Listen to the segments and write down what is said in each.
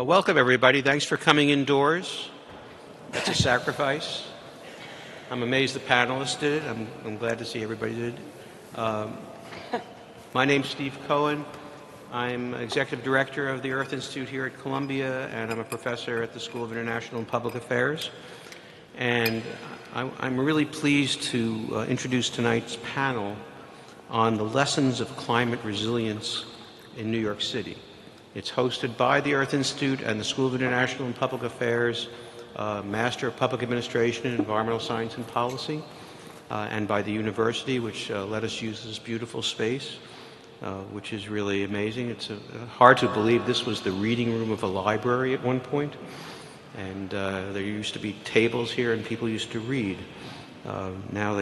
Welcome, everybody. Thanks for coming indoors. That's a sacrifice. I'm amazed the panelists did it. I'm glad to see everybody did. My name's Steve Cohen. I'm Executive Director of the Earth Institute here at Columbia, and I'm a professor at the School of International and Public Affairs. And I'm really pleased to introduce tonight's panel on the lessons of climate resilience in New York City. It's hosted by the Earth Institute and the School of International and Public Affairs, Master of Public Administration in Environmental Science and Policy, and by the university, which let us use this beautiful space, which is really amazing. It's hard to believe this was the reading room of a library at one point, and there used to be tables here and people used to read. Now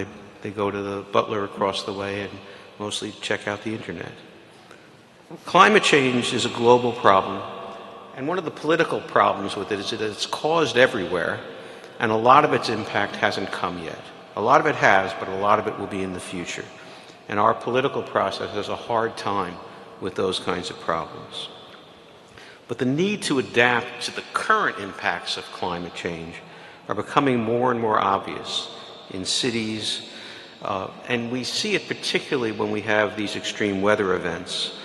they go to the Butler across the way and mostly check out the internet. Climate change is a global problem, and one of the political problems with it is that it's caused everywhere, and a lot of its impact hasn't come yet. A lot of it has, but a lot of it will be in the future. And our political process has a hard time with those kinds of problems. But the need to adapt to the current impacts of climate change are becoming more and more obvious in cities, and we see it particularly when we have these extreme weather events.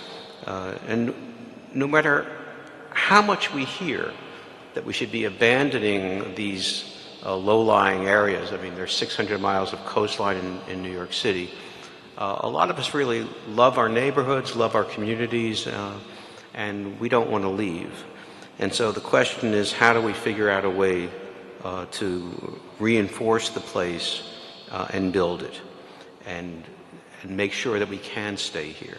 And no matter how much we hear that we should be abandoning these low-lying areas, I mean, there's 600 miles of coastline in New York City, a lot of us really love our neighborhoods, love our communities, and we don't want to leave. And so the question is, how do we figure out a way to reinforce the place and build it and make sure that we can stay here?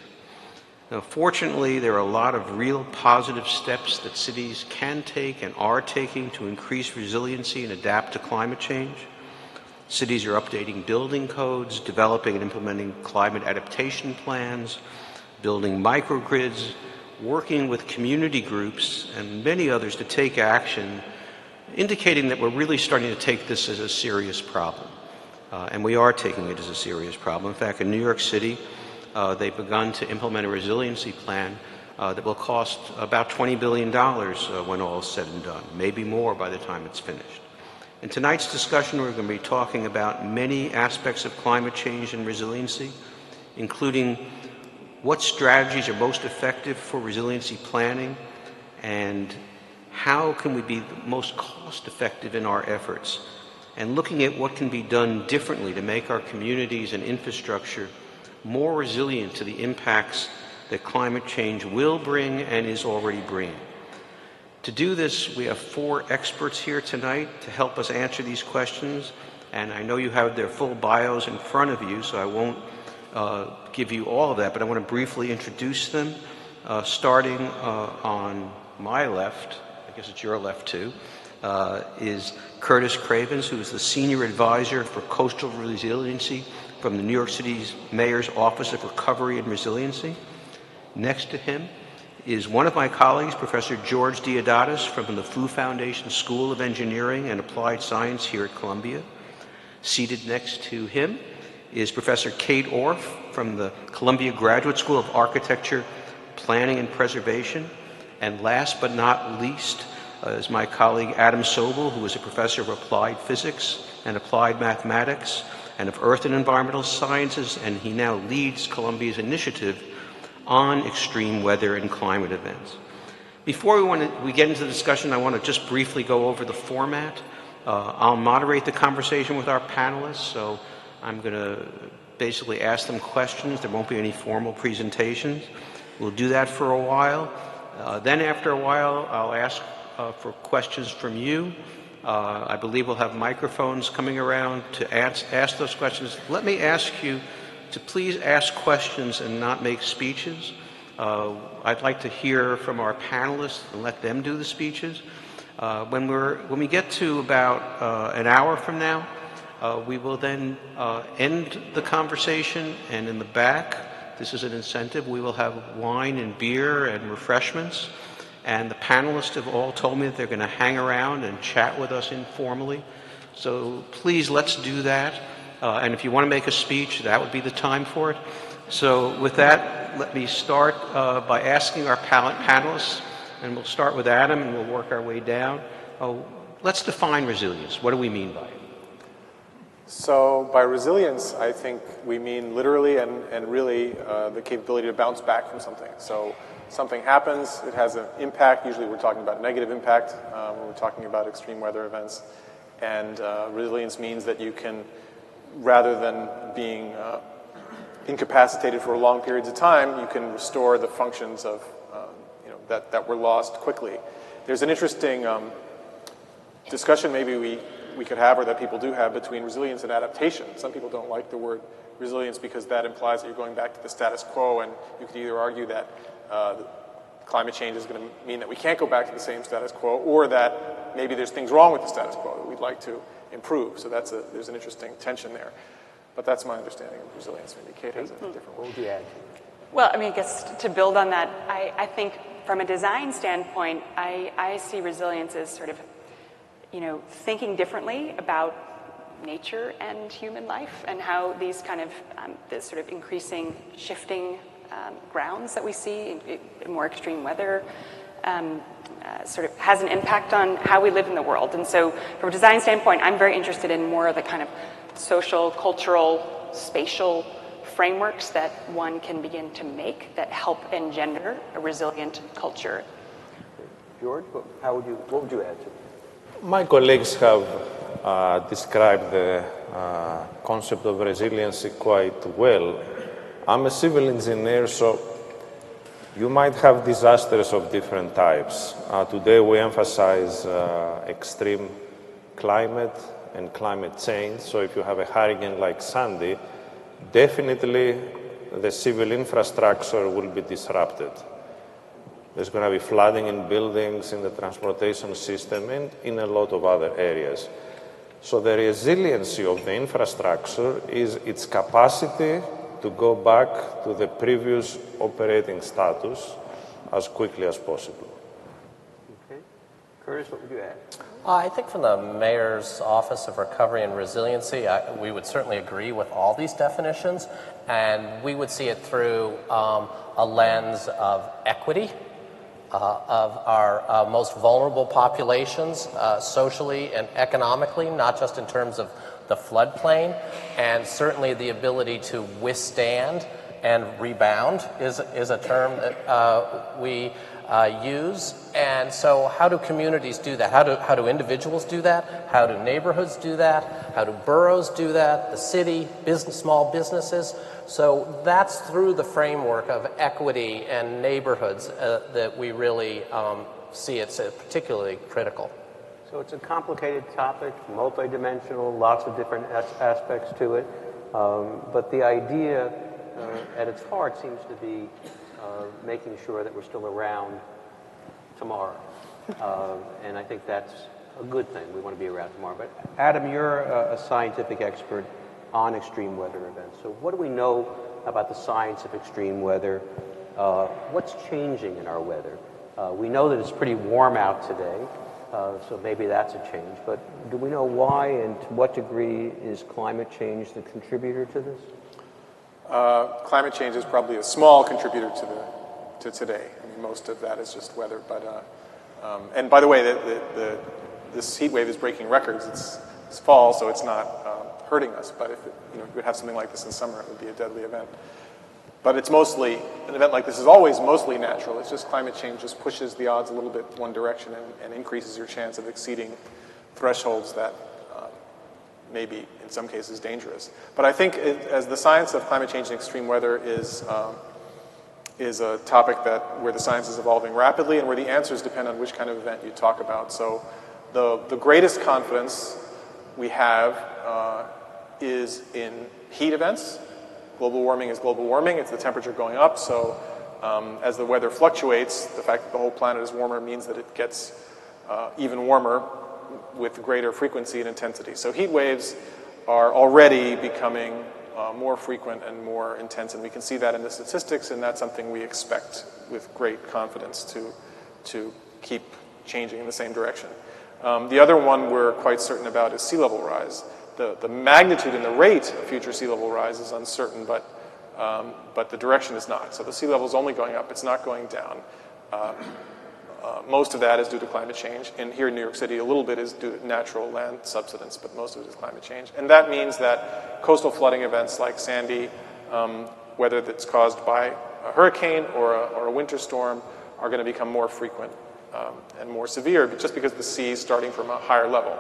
Now, fortunately, there are a lot of real positive steps that cities can take and are taking to increase resiliency and adapt to climate change. Cities are updating building codes, developing and implementing climate adaptation plans, building microgrids, working with community groups and many others to take action, indicating that we're really starting to take this as a serious problem. And we are taking it as a serious problem. In fact, in New York City, they've begun to implement a resiliency plan that will cost about $20 billion when all is said and done, maybe more by the time it's finished. In tonight's discussion, we're going to be talking about many aspects of climate change and resiliency, including what strategies are most effective for resiliency planning and how can we be most cost-effective in our efforts, and looking at what can be done differently to make our communities and infrastructure more resilient to the impacts that climate change will bring and is already bringing. To do this, we have 4 experts here tonight to help us answer these questions, and I know you have their full bios in front of you, so I won't give you all of that, but I want to briefly introduce them, starting on my left, I guess it's your left too, is Curtis Cravens, who is the Senior Advisor for Coastal Resiliency from the New York City's Mayor's Office of Recovery and Resiliency. Next to him is one of my colleagues, Professor George Deodatis from the Fu Foundation School of Engineering and Applied Science here at Columbia. Seated next to him is Professor Kate Orff from the Columbia Graduate School of Architecture, Planning and Preservation. And last but not least is my colleague Adam Sobel, who is a professor of applied physics and applied mathematics and of Earth and Environmental Sciences, and he now leads Columbia's initiative on extreme weather and climate events. Before we get into the discussion, I want to just briefly go over the format. I'll moderate the conversation with our panelists, so I'm going to basically ask them questions. There won't be any formal presentations. We'll do that for a while. Then after a while, I'll ask for questions from you. I believe we'll have microphones coming around to ask those questions. Let me ask you to please ask questions and not make speeches. I'd like to hear from our panelists and let them do the speeches. When we get to about an hour from now, we will then end the conversation, and in the back, this is an incentive, we will have wine and beer and refreshments. And the panelists have all told me that they're going to hang around and chat with us informally. So please, let's do that. And if you want to make a speech, that would be the time for it. So with that, let me start by asking our panelists and we'll start with Adam and we'll work our way down. Let's define resilience. What do we mean by it? So by resilience, I think we mean literally and really the capability to bounce back from something. So something happens, it has an impact. Usually we're talking about negative impact when we're talking about extreme weather events. And resilience means that you can, rather than being incapacitated for long periods of time, you can restore the functions of that were lost quickly. There's an interesting discussion maybe we could have, or that people do have, between resilience and adaptation. Some people don't like the word resilience because that implies that you're going back to the status quo, and you could either argue that climate change is going to mean that we can't go back to the same status quo, or that maybe there's things wrong with the status quo that we'd like to improve. So there's an interesting tension there. But that's my understanding of resilience. Maybe Kate has a different one. What would you add? Well, I mean, I guess to build on that, I think from a design standpoint, I see resilience as sort of, thinking differently about nature and human life, and how these kind of this sort of increasing, shifting grounds that we see in more extreme weather sort of has an impact on how we live in the world. And so from a design standpoint, I'm very interested in more of the kind of social, cultural, spatial frameworks that one can begin to make that help engender a resilient culture. George, what would you add to it? My colleagues have described the concept of resiliency quite well. I'm a civil engineer, so you might have disasters of different types. Today we emphasize extreme climate and climate change. So if you have a hurricane like Sandy, definitely the civil infrastructure will be disrupted. There's going to be flooding in buildings, in the transportation system, and in a lot of other areas. So the resiliency of the infrastructure is its capacity to go back to the previous operating status as quickly as possible. Okay. Curtis, what would you add? I think from the Mayor's Office of Recovery and Resiliency, we would certainly agree with all these definitions, and we would see it through a lens of equity, of our most vulnerable populations, socially and economically, not just in terms of the floodplain, and certainly the ability to withstand and rebound is a term that we use. And so how do communities do that? How do individuals do that? How do neighborhoods do that? How do boroughs do that? The city, small businesses. So that's through the framework of equity and neighborhoods that we really see it's particularly critical. So it's a complicated topic, multidimensional, lots of different aspects to it. But the idea at its heart seems to be making sure that we're still around tomorrow. And I think that's a good thing. We want to be around tomorrow. But Adam, you're a scientific expert on extreme weather events. So what do we know about the science of extreme weather? What's changing in our weather? We know that it's pretty warm out today, so maybe that's a change. But do we know why and to what degree is climate change the contributor to this? Climate change is probably a small contributor to today. I mean, most of that is just weather. But and by the way, this heat wave is breaking records. It's fall, so it's not hurting us. But if you would have something like this in summer, it would be a deadly event. But it's mostly an event like this is always mostly natural. It's just climate change just pushes the odds a little bit one direction and increases your chance of exceeding thresholds that may be in some cases dangerous. But I think as the science of climate change and extreme weather is a topic where the science is evolving rapidly and where the answers depend on which kind of event you talk about. So the greatest confidence we have is in heat events. Global warming is global warming. It's the temperature going up. So as the weather fluctuates, the fact that the whole planet is warmer means that it gets even warmer with greater frequency and intensity. So heat waves are already becoming more frequent and more intense, and we can see that in the statistics, and that's something we expect with great confidence to keep changing in the same direction. The other one we're quite certain about is sea level rise. The magnitude and the rate of future sea level rise is uncertain, but the direction is not. So the sea level is only going up, it's not going down. most of that is due to climate change. And here in New York City, a little bit is due to natural land subsidence, but most of it is climate change. And that means that coastal flooding events like Sandy, whether that's caused by a hurricane or a winter storm, are going to become more frequent and more severe, just because the sea is starting from a higher level.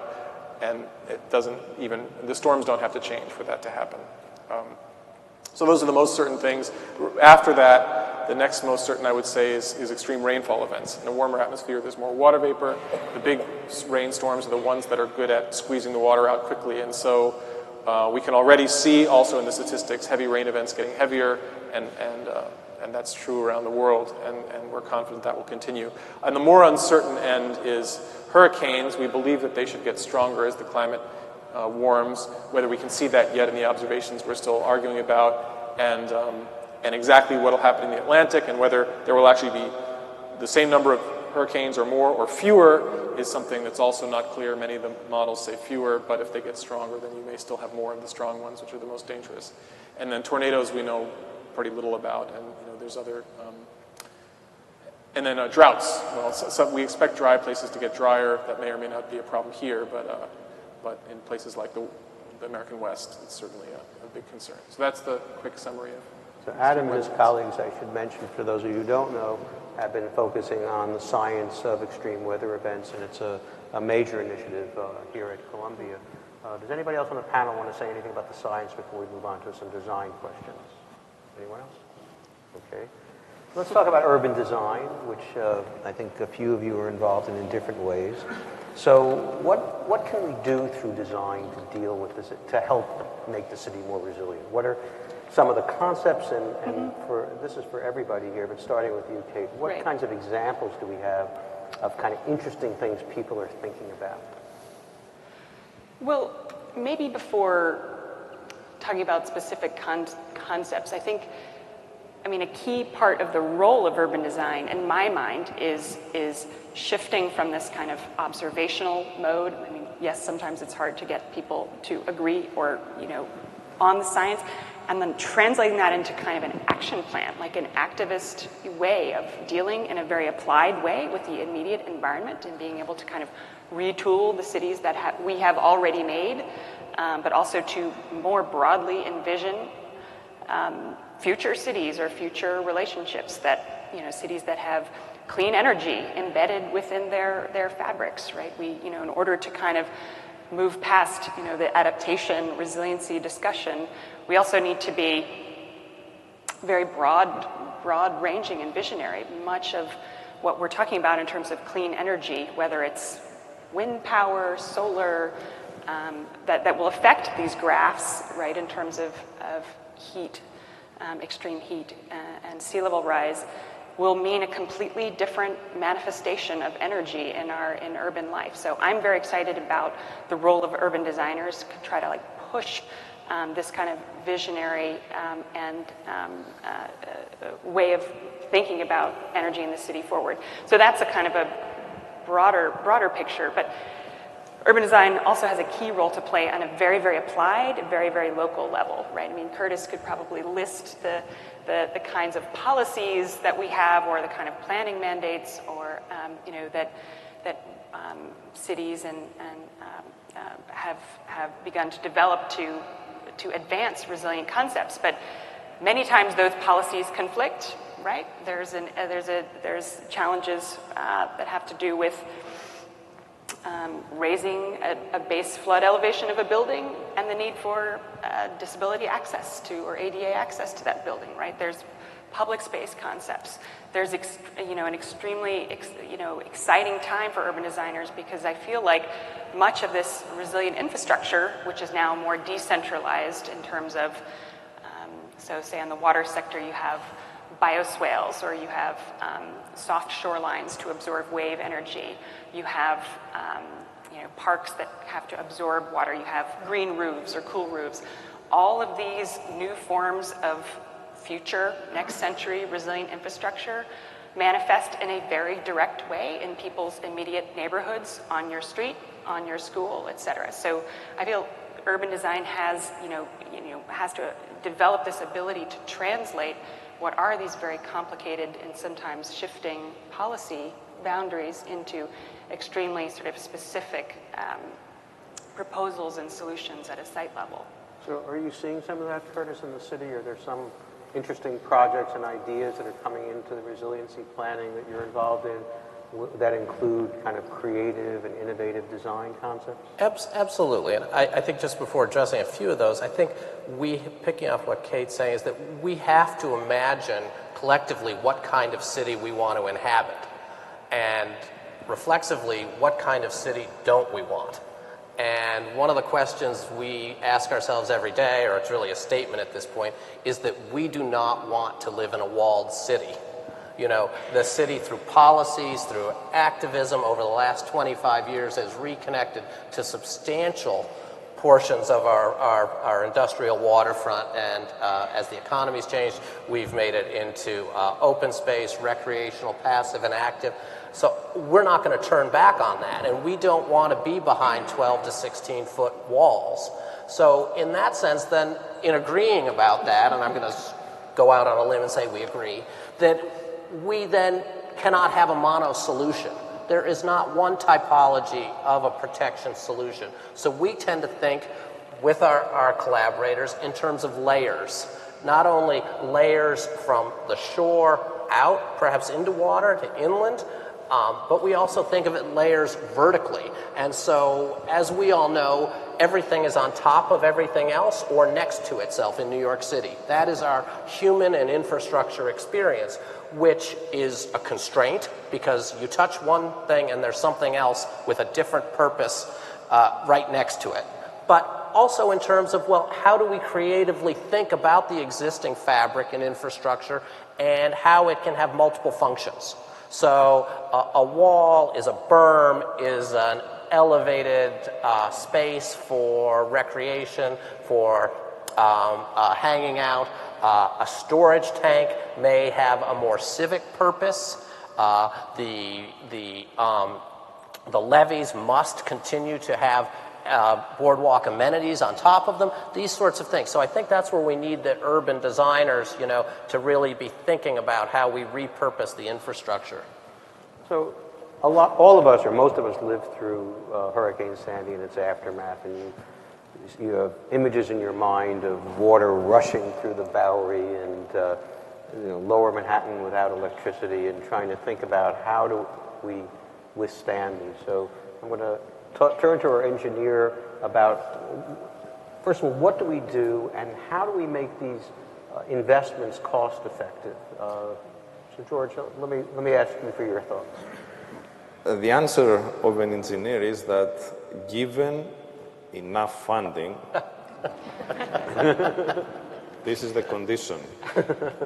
And it doesn't even, the storms don't have to change for that to happen. So those are the most certain things. After that, the next most certain, I would say, is extreme rainfall events. In a warmer atmosphere, there's more water vapor. The big rainstorms are the ones that are good at squeezing the water out quickly. And so we can already see also in the statistics heavy rain events getting heavier, and that's true around the world, and we're confident that will continue. And the more uncertain end is hurricanes. We believe that they should get stronger as the climate warms. Whether we can see that yet in the observations we're still arguing about, and exactly what will happen in the Atlantic, and whether there will actually be the same number of hurricanes or more or fewer is something that's also not clear. Many of the models say fewer, but if they get stronger, then you may still have more of the strong ones, which are the most dangerous. And then tornadoes we know pretty little about, and there's other, and then droughts. Well, so we expect dry places to get drier. That may or may not be a problem here, but in places like the American West, it's certainly a big concern. So that's the quick summary of. So Adam and his colleagues, I should mention, for those of you who don't know, have been focusing on the science of extreme weather events, and it's a major initiative here at Columbia. Does anybody else on the panel want to say anything about the science before we move on to some design questions? Anyone else? Okay. Let's talk about urban design, which I think a few of you are involved in different ways. So what can we do through design to deal with this, to help make the city more resilient? What are some of the concepts, and for this is for everybody here, but starting with you, Kate, what kinds of examples do we have of kind of interesting things people are thinking about? Well, maybe before talking about specific concepts, I mean, a key part of the role of urban design, in my mind, is shifting from this kind of observational mode. I mean, yes, sometimes it's hard to get people to agree or, on the science, and then translating that into kind of an action plan, like an activist way of dealing in a very applied way with the immediate environment, and being able to kind of retool the cities that we have already made, but also to more broadly envision future cities or future relationships that, cities that have clean energy embedded within their fabrics, right? We, in order to kind of move past, the adaptation, resiliency discussion, we also need to be very broad-ranging and visionary. Much of what we're talking about in terms of clean energy, whether it's wind power, solar, that will affect these graphs, right, in terms of heat, extreme heat and sea level rise, will mean a completely different manifestation of energy in urban life. So I'm very excited about the role of urban designers to try to push this kind of visionary and way of thinking about energy in the city forward. So that's a kind of a broader picture, but urban design also has a key role to play on a very, very applied, very, very local level, right? I mean, Curtis could probably list the kinds of policies that we have, or the kind of planning mandates, or that cities and have begun to develop to advance resilient concepts. But many times those policies conflict, right? There's challenges that have to do with raising a base flood elevation of a building and the need for disability access to, or ADA access to that building, right? There's public space concepts. There's an extremely exciting time for urban designers, because I feel like much of this resilient infrastructure, which is now more decentralized in terms of, so say on the water sector, you have bioswales, or you have soft shorelines to absorb wave energy. You have parks that have to absorb water. You have green roofs or cool roofs. All of these new forms of future, next century resilient infrastructure manifest in a very direct way in people's immediate neighborhoods, on your street, on your school, et cetera. So I feel urban design has to develop this ability to translate what are these very complicated and sometimes shifting policy boundaries into extremely sort of specific proposals and solutions at a site level. So are you seeing some of that, Curtis, in the city? Are there some interesting projects and ideas that are coming into the resiliency planning that you're involved in that include kind of creative and innovative design concepts? Absolutely. And I think just before addressing a few of those, I think picking off what Kate's saying, is that we have to imagine collectively what kind of city we want to inhabit. And reflexively, what kind of city don't we want? And one of the questions we ask ourselves every day, or it's really a statement at this point, is that we do not want to live in a walled city. You know, the city, through policies, through activism over the last 25 years, has reconnected to substantial portions of our industrial waterfront, and as the economy's changed, we've made it into open space, recreational, passive, and active. So we're not going to turn back on that, and we don't want to be behind 12 to 16-foot walls. So in that sense, then, in agreeing about that, and I'm going to go out on a limb and say we agree, that we then cannot have a mono solution. There is not one typology of a protection solution. So we tend to think with our collaborators in terms of layers. Not only layers from the shore out, perhaps into water, to inland, but we also think of it layers vertically. And so, as we all know, everything is on top of everything else or next to itself in New York City. That is our human and infrastructure experience, which is a constraint because you touch one thing and there's something else with a different purpose right next to it. But also in terms of, well, how do we creatively think about the existing fabric and infrastructure and how it can have multiple functions? So a wall is a berm, is an elevated space for recreation, for hanging out. A storage tank may have a more civic purpose. The levees must continue to have boardwalk amenities on top of them, these sorts of things. So I think that's where we need the urban designers, you know, to really be thinking about how we repurpose the infrastructure. So all of us, or most of us, lived through Hurricane Sandy and its aftermath, and you have images in your mind of water rushing through the Bowery and lower Manhattan without electricity, and trying to think about how do we withstand these. So I'm going to turn to our engineer about, first of all, what do we do and how do we make these investments cost effective? So George, let me ask you for your thoughts. The answer of an engineer is that given enough funding, this is the condition.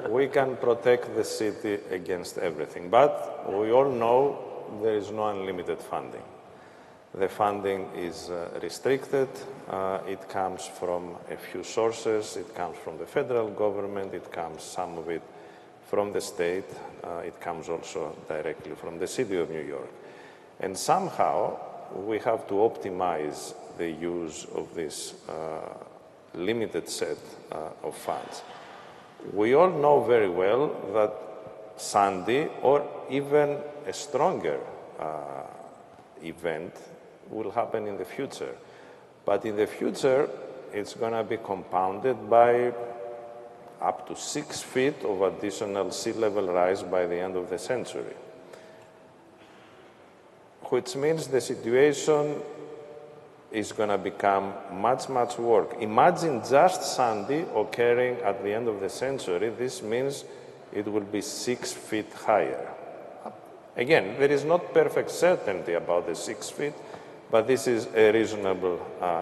We can protect the city against everything, but we all know there is no unlimited funding. The funding is restricted. It comes from a few sources. It comes from the federal government. It comes, some of it, from the state. It comes also directly from the city of New York. And somehow we have to optimize the use of this limited set of funds. We all know very well that Sandy, or even a stronger event, will happen in the future. But in the future, it's going to be compounded by up to 6 feet of additional sea level rise by the end of the century, which means the situation is going to become much, much worse. Imagine just Sandy occurring at the end of the century. This means it will be 6 feet higher. Again, there is not perfect certainty about the 6 feet, but this is a reasonable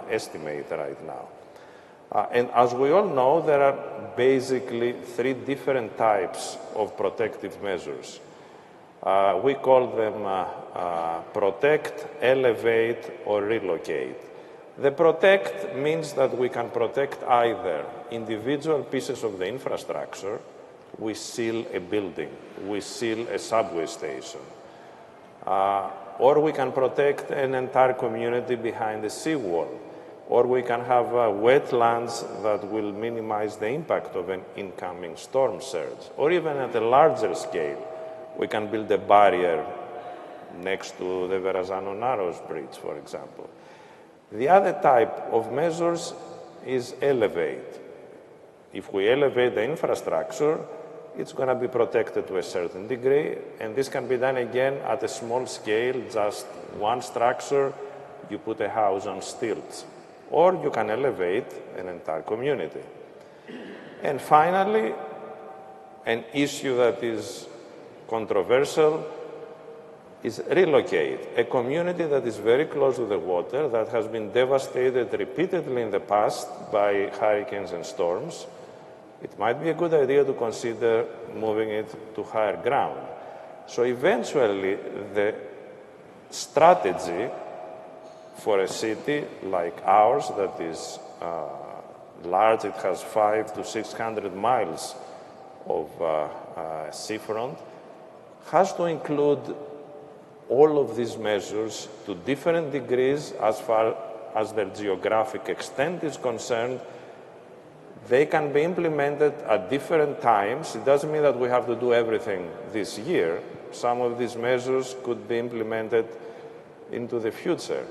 estimate right now. And as we all know, there are basically 3 different types of protective measures. We call them protect, elevate, or relocate. The protect means that we can protect either individual pieces of the infrastructure. We seal a building, we seal a subway station, or we can protect an entire community behind a seawall, or we can have wetlands that will minimize the impact of an incoming storm surge, or even at a larger scale, we can build a barrier next to the Verrazano Narrows Bridge, for example. The other type of measures is elevate. If we elevate the infrastructure, it's going to be protected to a certain degree, and this can be done again at a small scale, just one structure, you put a house on stilts, or you can elevate an entire community. And finally, an issue that is controversial is relocate. A community that is very close to the water, that has been devastated repeatedly in the past by hurricanes and storms, it might be a good idea to consider moving it to higher ground. So eventually, the strategy for a city like ours that is large, it has 500 to 600 miles of seafront, has to include all of these measures to different degrees as far as their geographic extent is concerned. They can be implemented at different times. It doesn't mean that we have to do everything this year. Some of these measures could be implemented into the future.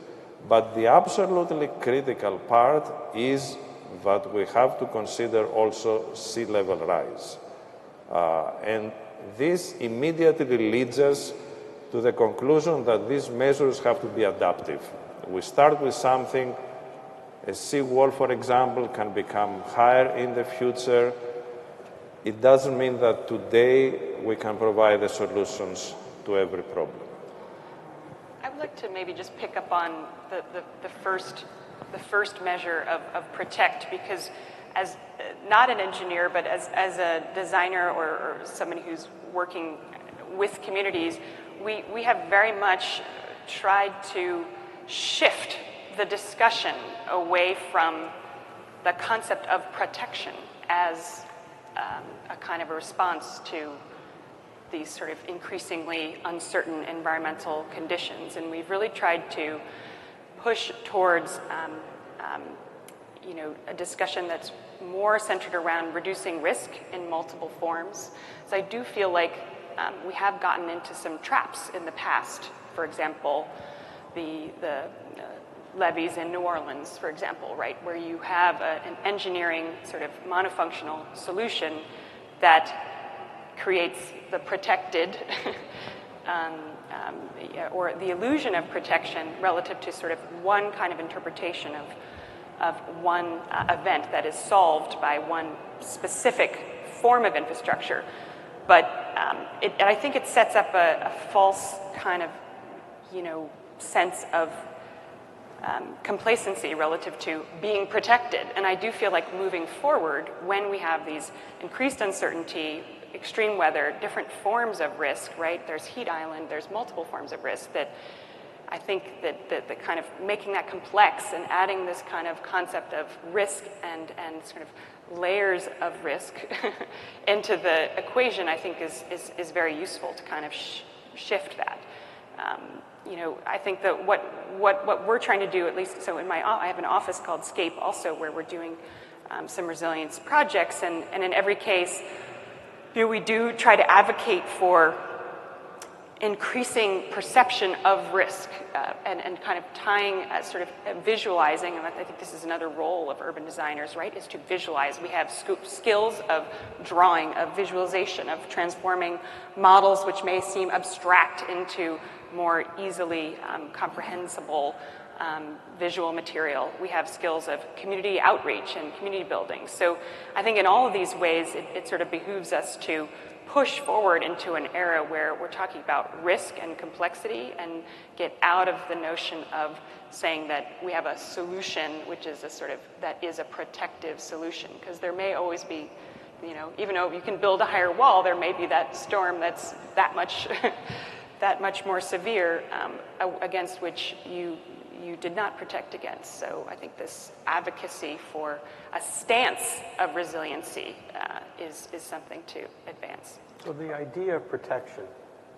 But the absolutely critical part is that we have to consider also sea level rise. And this immediately leads us to the conclusion that these measures have to be adaptive. We start with something. A seawall, for example, can become higher in the future. It doesn't mean that today we can provide the solutions to every problem. I would like to maybe just pick up on the first measure of protect, because as not an engineer, but as a designer or somebody who's working with communities, we have very much tried to shift the discussion away from the concept of protection as a kind of a response to these sort of increasingly uncertain environmental conditions. And we've really tried to push towards a discussion that's more centered around reducing risk in multiple forms. So I do feel like we have gotten into some traps in the past. For example, the levees in New Orleans, for example, right, where you have an engineering sort of monofunctional solution that creates the protected or the illusion of protection relative to sort of one kind of interpretation of one event that is solved by one specific form of infrastructure. But I think it sets up a false kind of, sense of complacency relative to being protected. And I do feel like moving forward, when we have these increased uncertainty, extreme weather, different forms of risk, right? There's heat island, there's multiple forms of risk, that I think that the kind of making that complex and adding this kind of concept of risk and sort of layers of risk into the equation, I think is very useful to kind of shift that. I think that what we're trying to do, at least, so I have an office called Scape also, where we're doing some resilience projects, and in every case, we do try to advocate for increasing perception of risk and kind of tying, sort of visualizing, and I think this is another role of urban designers, right, is to visualize. We have skills of drawing, of visualization, of transforming models which may seem abstract into more easily comprehensible visual material. We have skills of community outreach and community building. So I think in all of these ways, it sort of behooves us to push forward into an era where we're talking about risk and complexity and get out of the notion of saying that we have a solution which is a sort of, that is a protective solution. Because there may always be, even though you can build a higher wall, there may be that storm that's that much that much more severe against which you did not protect against. So I think this advocacy for a stance of resiliency is something to advance. So the idea of protection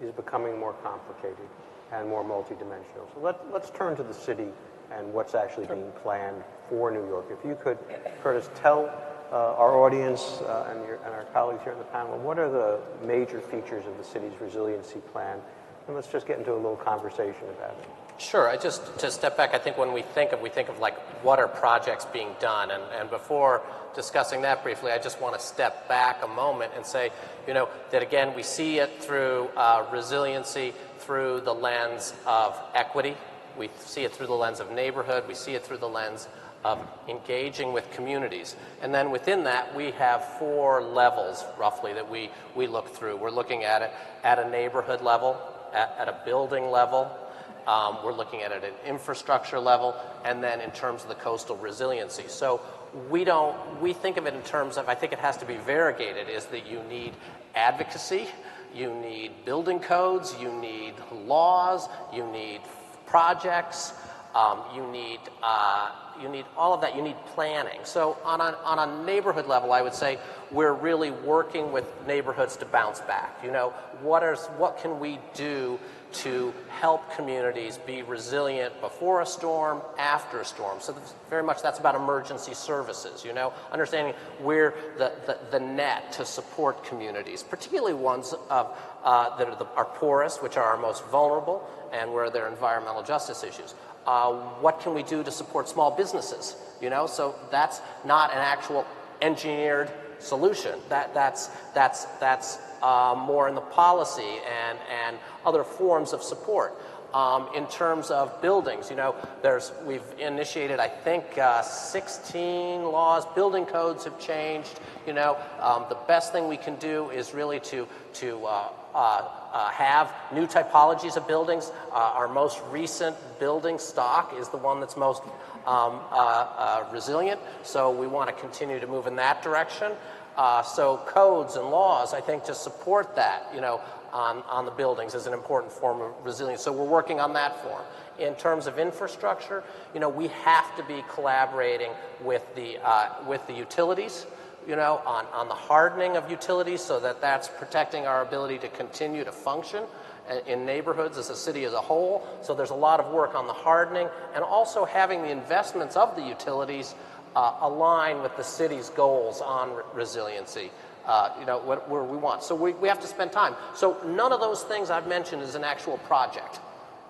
is becoming more complicated and more multidimensional. So let's turn to the city and what's actually being planned for New York. If you could, Curtis, tell our audience and our colleagues here on the panel, what are the major features of the city's resiliency plan? And let's just get into a little conversation about it. Sure. To step back, I think when we think of like what are projects being done, and before discussing that briefly, I just want to step back a moment and say, that again we see it through resiliency through the lens of equity. We see it through the lens of neighborhood. We see it through the lens of engaging with communities. And then within that, we have 4 levels, roughly, that we look through. We're looking at it at a neighborhood level, at a building level. We're looking at it at an infrastructure level, and then in terms of the coastal resiliency. So we think of it in terms of, I think it has to be variegated, is that you need advocacy, you need building codes, you need laws, you need projects, you need all of that. You need planning. So on a neighborhood level, I would say we're really working with neighborhoods to bounce back. What can we do to help communities be resilient before a storm, after a storm? So very much that's about emergency services. Understanding where the net to support communities, particularly ones that are poorest, which are our most vulnerable, and where there are environmental justice issues. What can we do to support small businesses? So that's not an actual engineered solution. That's more in the policy and other forms of support. In terms of buildings, we've initiated, I think, 16 laws. Building codes have changed. The best thing we can do is really to have new typologies of buildings. Our most recent building stock is the one that's most resilient, so we want to continue to move in that direction. So codes and laws, I think, to support that, on the buildings is an important form of resilience. So we're working on that form. In terms of infrastructure, we have to be collaborating with the utilities, on the hardening of utilities, so that's protecting our ability to continue to function in neighborhoods as a city as a whole. So there's a lot of work on the hardening, and also having the investments of the utilities align with the city's goals on resiliency, where we want. So we have to spend time. So none of those things I've mentioned is an actual project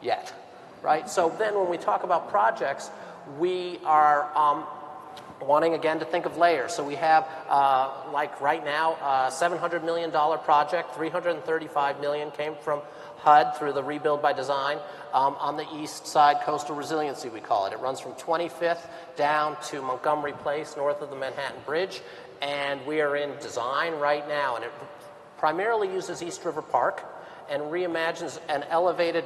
yet, right? So then when we talk about projects, we are wanting, again, to think of layers. So we have, like right now, a $700 million project. $335 million came from HUD through the Rebuild by Design on the east side, coastal resiliency, we call it. It runs from 25th down to Montgomery Place, north of the Manhattan Bridge. And we are in design right now, and it primarily uses East River Park and reimagines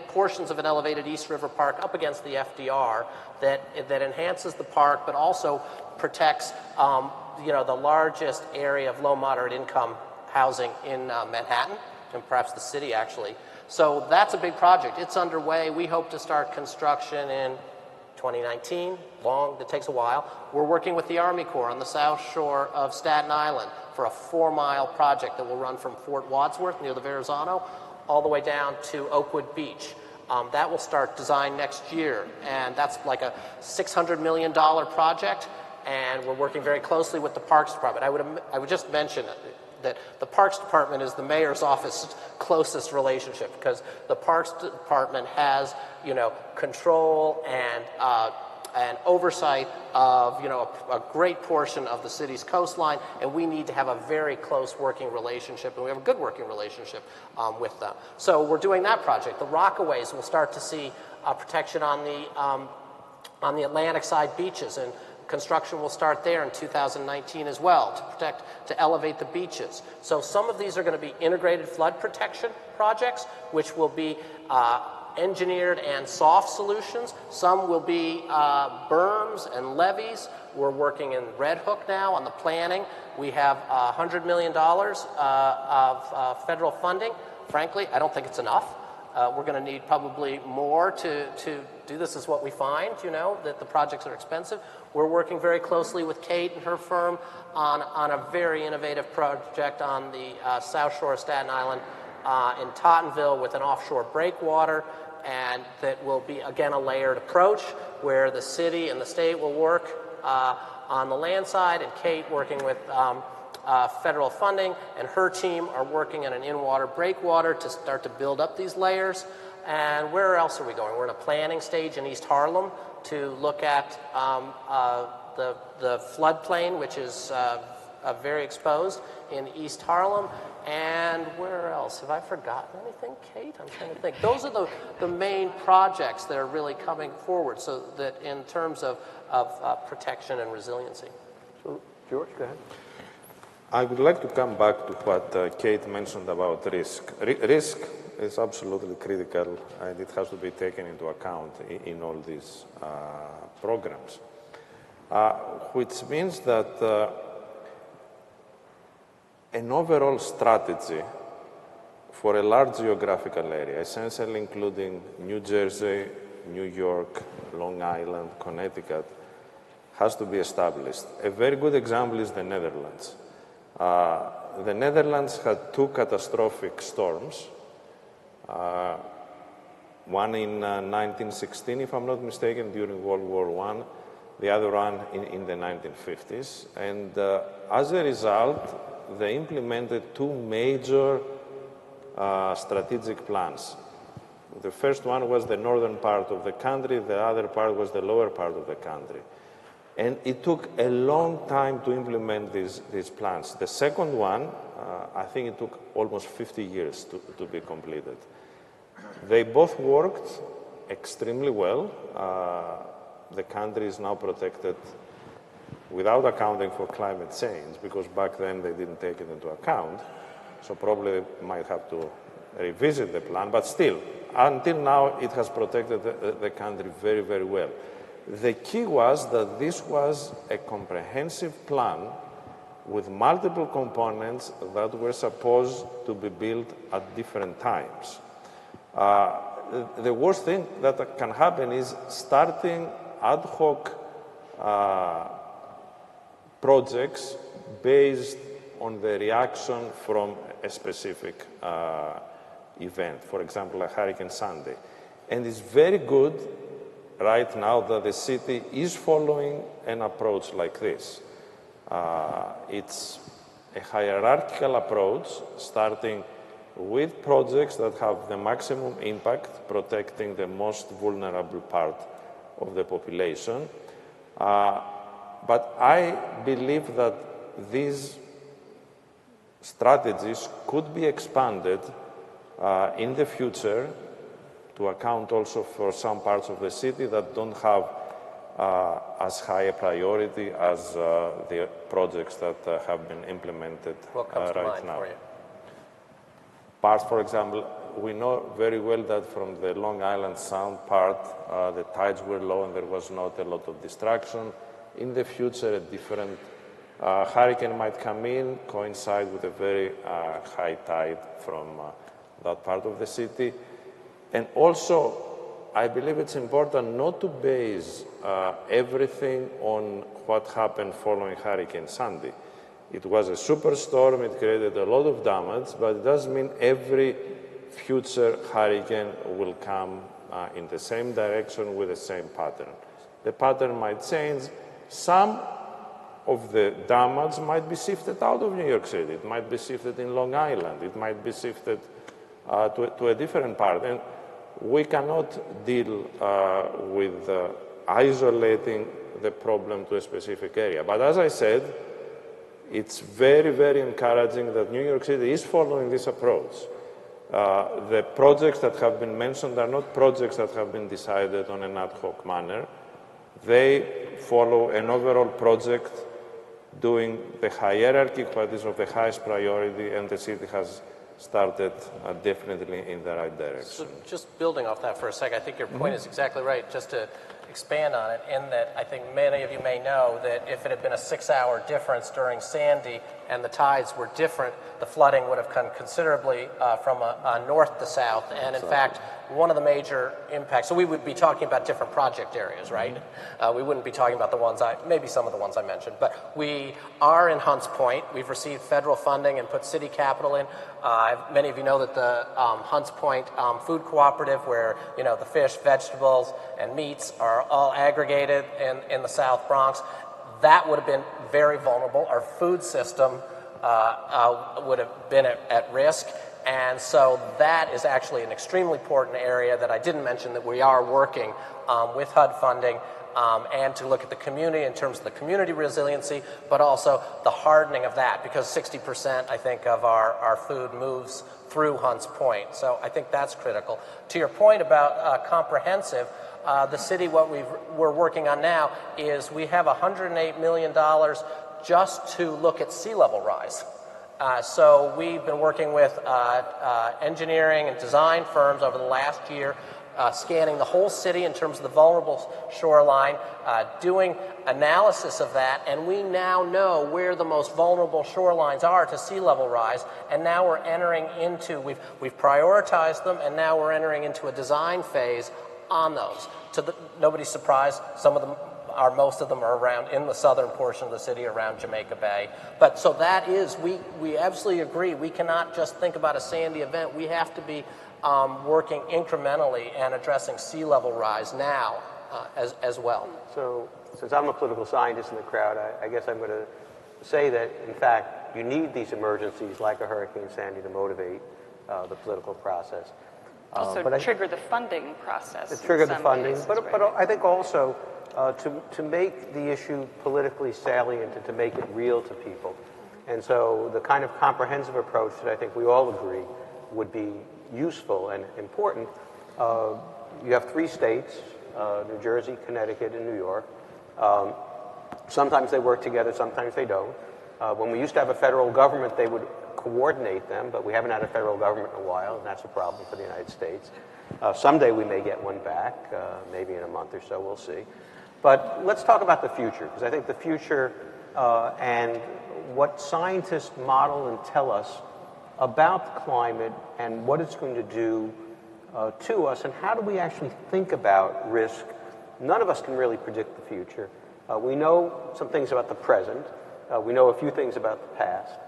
portions of an elevated East River Park up against the FDR that enhances the park, but also protects the largest area of low moderate income housing in Manhattan, and perhaps the city actually. So that's a big project. It's underway. We hope to start construction in 2019. It takes a while. We're working with the Army Corps on the south shore of Staten Island for a 4-mile project that will run from Fort Wadsworth near the Verrazano all the way down to Oakwood Beach. That will start design next year, and that's like a $600 million project, and we're working very closely with the Parks Department. I would just mention that the Parks Department is the mayor's office's closest relationship, because the Parks Department has, control and oversight of, a great portion of the city's coastline, and we need to have a very close working relationship, and we have a good working relationship with them. So we're doing that project. The Rockaways will start to see protection on the Atlantic side beaches, and construction will start there in 2019 as well to elevate the beaches. So some of these are going to be integrated flood protection projects, which will be engineered and soft solutions. Some will be berms and levees. We're working in Red Hook now on the planning. We have $100 million of federal funding. Frankly, I don't think it's enough. We're going to need probably more to do this, is what we find, that the projects are expensive. We're working very closely with Kate and her firm on a very innovative project on the south shore of Staten Island in Tottenville with an offshore breakwater, and that will be, again, a layered approach where the city and the state will work on the land side, and Kate working with federal funding, and her team are working on an in-water breakwater to start to build up these layers. And where else are we going? We're in a planning stage in East Harlem to look at the floodplain, which is very exposed in East Harlem. And where else? Have I forgotten anything, Kate? I'm trying to think. Those are the main projects that are really coming forward, so that in terms of protection and resiliency. So, George, go ahead. I would like to come back to what Kate mentioned about risk. Risk is absolutely critical, and it has to be taken into account in all these programs, which means that an overall strategy for a large geographical area, essentially including New Jersey, New York, Long Island, Connecticut, has to be established. A very good example is the Netherlands. The Netherlands had two catastrophic storms, one in 1916, if I'm not mistaken, during World War I, the other one in the 1950s. And as a result, they implemented two major strategic plans. The first one was the northern part of the country, the other part was the lower part of the country. And it took a long time to implement these plans. The second one, I think it took almost 50 years to be completed. They both worked extremely well. The country is now protected without accounting for climate change, because back then they didn't take it into account. So probably they might have to revisit the plan, but still, until now, it has protected the country very, very well. The key was that this was a comprehensive plan with multiple components that were supposed to be built at different times. The worst thing that can happen is starting ad hoc projects based on the reaction from a specific event, for example, a Hurricane Sandy. And it's very good right now that the city is following an approach like this. It's a hierarchical approach, starting with projects that have the maximum impact, protecting the most vulnerable part of the population. But I believe that these strategies could be expanded in the future to account also for some parts of the city that don't have as high a priority as the projects that have been implemented what comes to right mind now. for you? Parts, for example, we know very well that from the Long Island Sound part, the tides were low and there was not a lot of distraction. In the future, a different hurricane might come in, coincide with a very high tide from that part of the city. And also, I believe it's important not to base everything on what happened following Hurricane Sandy. It was a superstorm, it created a lot of damage, but it doesn't mean every future hurricane will come in the same direction with the same pattern. The pattern might change. Some of the damage might be shifted out of New York City. It might be shifted in Long Island. It might be shifted to a different part. And we cannot deal with isolating the problem to a specific area. But as I said, it's very, very encouraging that New York City is following this approach. The projects that have been mentioned are not projects that have been decided on an ad hoc manner. They follow an overall project doing the hierarchy, what is of the highest priority, and the city has started definitely in the right direction. So just building off that for a second, I think your point is exactly right. Just to expand on it, in that I think many of you may know that if it had been a 6-hour difference during Sandy and the tides were different, the flooding would have come considerably from north to south. And in fact, one of the major impacts, so we would be talking about different project areas, right? We wouldn't be talking about the ones maybe some of the ones I mentioned, but we are in Hunts Point. We've received federal funding and put city capital in. Many of you know that the Hunts Point Food Cooperative, where the fish, vegetables, and meats are all aggregated in the South Bronx, that would have been very vulnerable. Our food system would have been at risk. And so that is actually an extremely important area that I didn't mention, that we are working with HUD funding and to look at the community in terms of the community resiliency, but also the hardening of that, because 60%, I think, of our food moves through Hunts Point. So I think that's critical. To your point about comprehensive, the city, what we're working on now is we have $108 million just to look at sea level rise. So we've been working with engineering and design firms over the last year, scanning the whole city in terms of the vulnerable shoreline, doing analysis of that, and we now know where the most vulnerable shorelines are to sea level rise, and now we're entering into, we've prioritized them, and now we're entering into a design phase on those. Nobody's surprised, most of them are around in the southern portion of the city around Jamaica Bay. But so that is, we absolutely agree, we cannot just think about a Sandy event. We have to be working incrementally and addressing sea level rise now as well. So since I'm a political scientist in the crowd, I guess I'm going to say that, in fact, you need these emergencies like a Hurricane Sandy to motivate the political process. Also trigger the funding process. To trigger the funding, cases, but right? I think also to make the issue politically salient and to make it real to people. And so the kind of comprehensive approach that I think we all agree would be useful and important. You have 3 states, New Jersey, Connecticut, and New York. Sometimes they work together, sometimes they don't. When we used to have a federal government, they would coordinate them, but we haven't had a federal government in a while, and that's a problem for the United States. Someday we may get one back, maybe in a month or so, we'll see. But let's talk about the future, because I think the future and what scientists model and tell us about the climate and what it's going to do to us, and how do we actually think about risk. None of us can really predict the future. We know some things about the present. We know a few things about the past.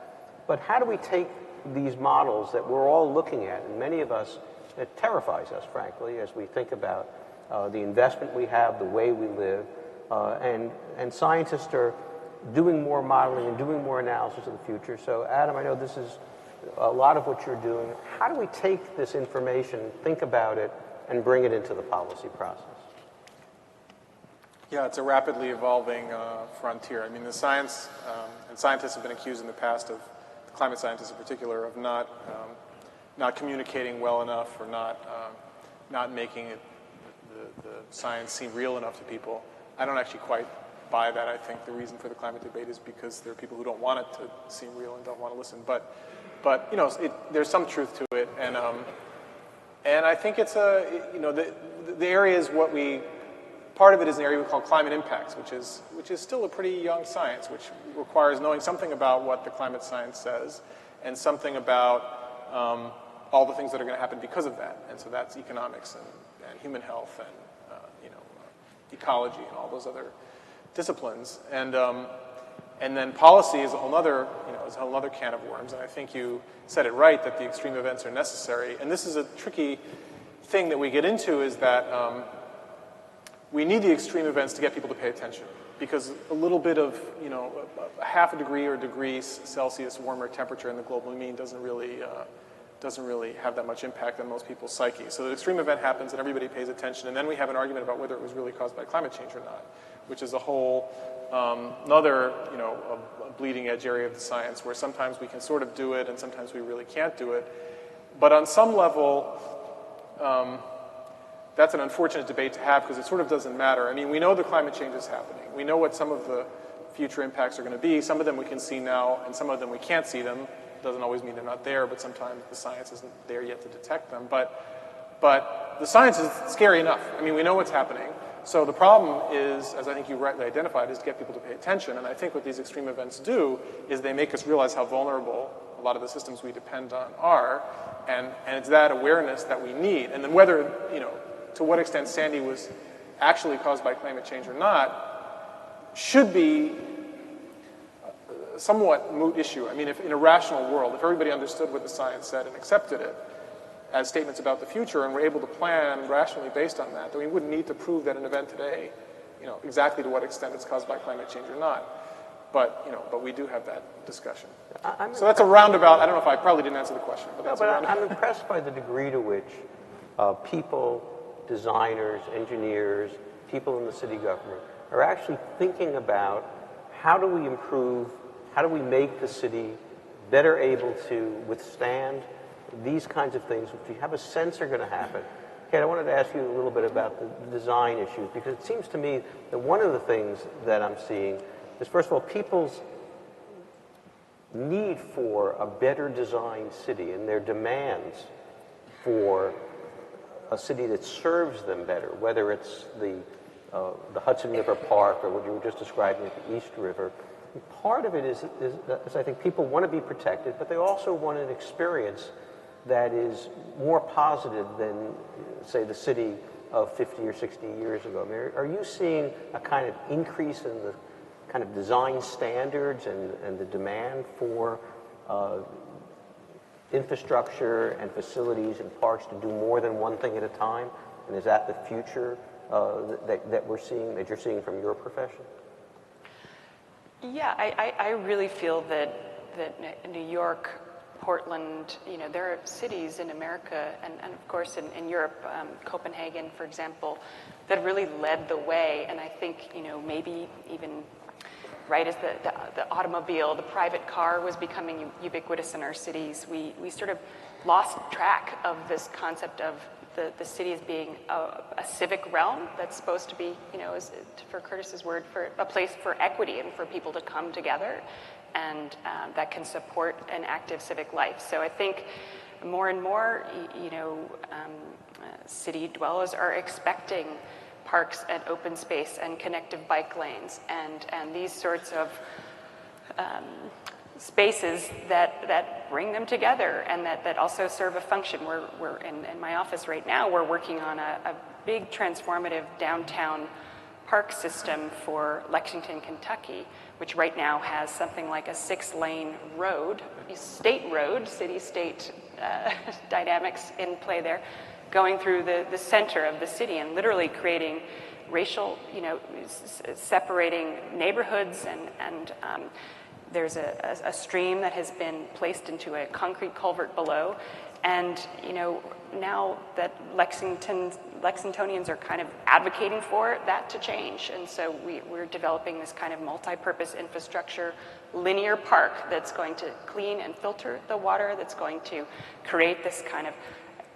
But how do we take these models that we're all looking at, and many of us, it terrifies us, frankly, as we think about the investment we have, the way we live, and scientists are doing more modeling and doing more analysis of the future. So, Adam, I know this is a lot of what you're doing. How do we take this information, think about it, and bring it into the policy process? Yeah, it's a rapidly evolving frontier. I mean, the science, and scientists have been accused in the past of, climate scientists in particular, of not communicating well enough, or not making it, the science seem real enough to people. I don't actually quite buy that. I think the reason for the climate debate is because there are people who don't want it to seem real and don't want to listen. But you know, there's some truth to it, and I think it's the area is part of it is an area we call climate impacts, which is still a pretty young science, which requires knowing something about what the climate science says, and something about all the things that are going to happen because of that. And so that's economics and human health and ecology and all those other disciplines. And then policy is a whole other can of worms. And I think you said it right, that the extreme events are necessary. And this is a tricky thing that we get into, is that we need the extreme events to get people to pay attention, because a little bit of, a half a degree or degree Celsius warmer temperature in the global mean doesn't really have that much impact on most people's psyche. So the extreme event happens and everybody pays attention, and then we have an argument about whether it was really caused by climate change or not, which is a whole another, a bleeding edge area of the science, where sometimes we can sort of do it and sometimes we really can't do it. But on some level, that's an unfortunate debate to have, because it sort of doesn't matter. I mean, we know the climate change is happening. We know what some of the future impacts are going to be. Some of them we can see now, and some of them we can't see them. Doesn't always mean they're not there, but sometimes the science isn't there yet to detect them. But the science is scary enough. I mean, we know what's happening. So the problem is, as I think you rightly identified, is to get people to pay attention. And I think what these extreme events do is they make us realize how vulnerable a lot of the systems we depend on are. And it's that awareness that we need. And then whether, to what extent Sandy was actually caused by climate change or not should be a somewhat moot issue. I mean, if in a rational world, if everybody understood what the science said and accepted it as statements about the future, and were able to plan rationally based on that, then we wouldn't need to prove that an event today, exactly to what extent it's caused by climate change or not. But we do have that discussion. I'm So that's a roundabout. I don't know if I probably didn't answer the question, but No, that's but a roundabout. I'm impressed by the degree to which people, designers, engineers, people in the city government are actually thinking about how do we improve, how do we make the city better able to withstand these kinds of things, which you have a sense are going to happen. Kate, I wanted to ask you a little bit about the design issues, because it seems to me that one of the things that I'm seeing is, first of all, people's need for a better designed city and their demands for a city that serves them better, whether it's the Hudson River Park or what you were just describing at the East River. Part of it is I think people want to be protected, but they also want an experience that is more positive than, say, the city of 50 or 60 years ago. I mean, are you seeing a kind of increase in the kind of design standards and the demand for infrastructure and facilities and parks to do more than one thing at a time? And is that the future that we're seeing, that you're seeing from your profession? Yeah, I really feel that New York, Portland, there are cities in America and of course in Europe, Copenhagen, for example, that really led the way. And I think, maybe even right as the automobile, the private car was becoming ubiquitous in our cities, we sort of lost track of this concept of the city as being a civic realm that's supposed to be, for Curtis's word, for a place for equity and for people to come together and that can support an active civic life. So I think more and more, city dwellers are expecting parks and open space and connective bike lanes and these sorts of spaces that bring them together and that also serve a function. We're in my office right now, we're working on a big transformative downtown park system for Lexington, Kentucky, which right now has something like a 6-lane road, a state road, city-state dynamics in play there, going through the center of the city and literally creating racial, separating neighborhoods and there's a stream that has been placed into a concrete culvert below. And, now that Lexingtonians are kind of advocating for that to change. And so we're developing this kind of multi-purpose infrastructure, linear park that's going to clean and filter the water, that's going to create this kind of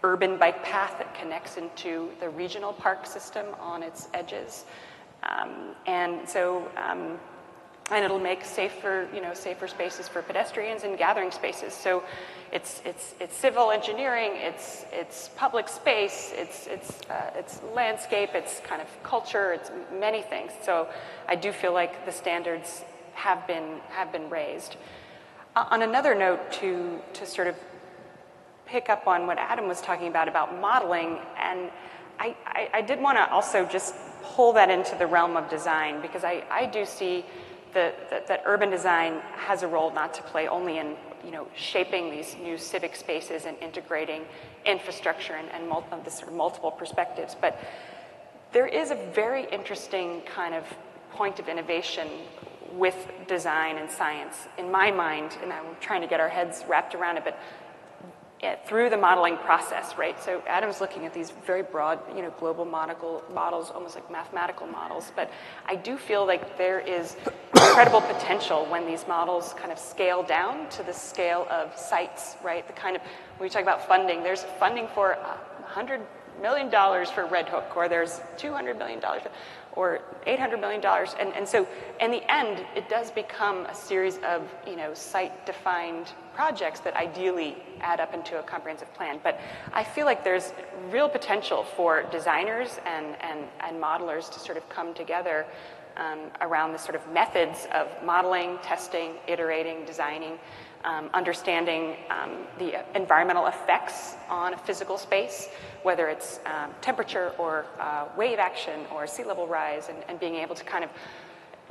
urban bike path that connects into the regional park system on its edges. And it'll make safer spaces for pedestrians and gathering spaces. So it's civil engineering, it's public space, it's landscape, it's kind of culture, it's many things. So I do feel like the standards have been raised. On another note, to sort of pick up on what Adam was talking about modeling, and I did want to also just pull that into the realm of design, because I do see that urban design has a role not to play only in shaping these new civic spaces and integrating infrastructure and this sort of multiple perspectives, but there is a very interesting kind of point of innovation with design and science in my mind, and I'm trying to get our heads wrapped around it, but through the modeling process, right? So Adam's looking at these very broad, global models, almost like mathematical models, but I do feel like there is incredible potential when these models kind of scale down to the scale of sites, right? The kind of, when we talk about funding, there's funding for $100 million for Red Hook, or there's $200 million, or $800 million. And so in the end, it does become a series of, site-defined projects that ideally add up into a comprehensive plan. But I feel like there's real potential for designers and modelers to sort of come together around the sort of methods of modeling, testing, iterating, designing, understanding the environmental effects on a physical space, whether it's temperature or wave action or sea level rise, and being able to kind of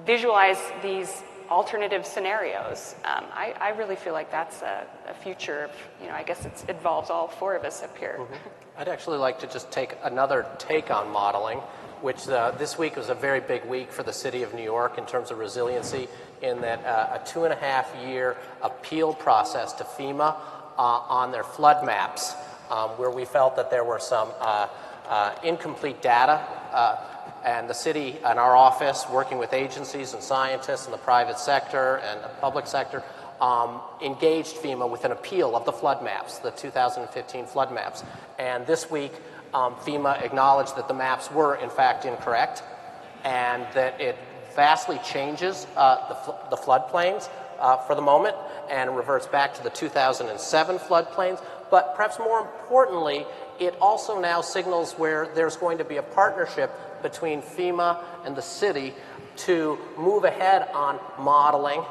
visualize these alternative scenarios. I really feel like that's a future of, I guess it involves all four of us up here. Mm-hmm. I'd actually like to just take another take on modeling, which this week was a very big week for the city of New York in terms of resiliency, in that a 2.5-year appeal process to FEMA on their flood maps, where we felt that there were some incomplete data, and the city and our office, working with agencies and scientists in the private sector and the public sector, engaged FEMA with an appeal of the flood maps, the 2015 flood maps. And this week, FEMA acknowledged that the maps were, in fact, incorrect, and that it vastly changes the floodplains for the moment, and reverts back to the 2007 floodplains. But perhaps more importantly, it also now signals where there's going to be a partnership between FEMA and the city to move ahead on modeling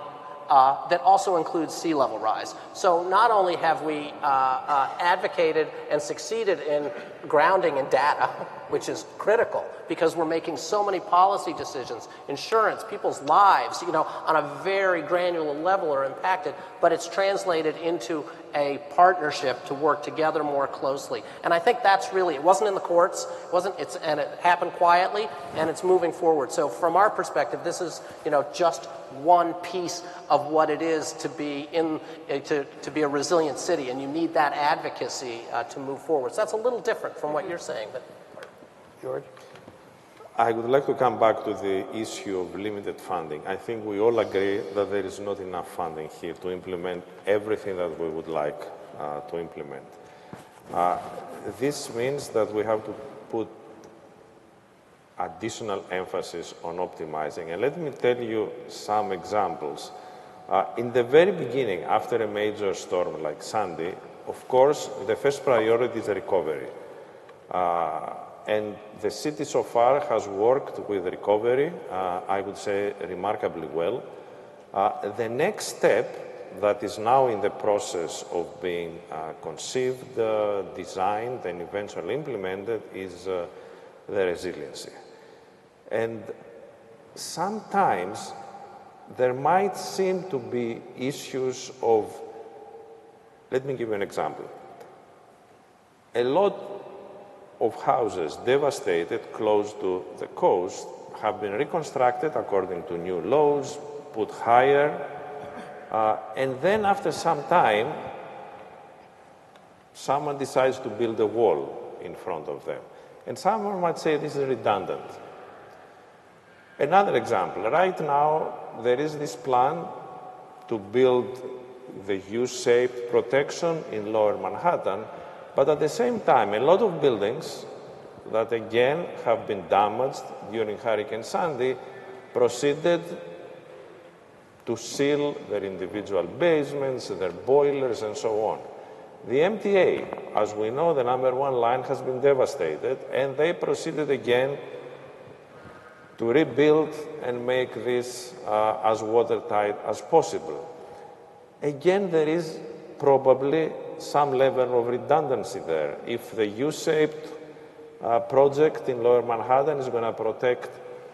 that also includes sea level rise. So not only have we advocated and succeeded in grounding in data, which is critical because we're making so many policy decisions, insurance, people's lives, on a very granular level are impacted, but it's translated into a partnership to work together more closely. And I think that's really, it wasn't in the courts, and it happened quietly, and it's moving forward. So from our perspective, this is, just one piece of what it is to be to be a resilient city, and you need that advocacy to move forward. So that's a little different from what you're saying. But George? I would like to come back to the issue of limited funding. I think we all agree that there is not enough funding here to implement everything that we would like to implement. This means that we have to put additional emphasis on optimizing. And let me tell you some examples. In the very beginning, after a major storm like Sandy, of course, the first priority is recovery. And the city so far has worked with recovery, I would say, remarkably well. The next step that is now in the process of being conceived, designed, and eventually implemented is the resiliency. And sometimes there might seem to be issues of, let me give you an example. A lot of houses devastated close to the coast have been reconstructed according to new laws, put higher, and then after some time, someone decides to build a wall in front of them. And someone might say this is redundant. Another example, right now there is this plan to build the U-shaped protection in Lower Manhattan, but at the same time, a lot of buildings that again have been damaged during Hurricane Sandy proceeded to seal their individual basements, their boilers, and so on. The MTA, as we know, the #1 line has been devastated, and they proceeded again to rebuild and make this as watertight as possible. Again, there is probably some level of redundancy there. If the U-shaped project in Lower Manhattan is going to protect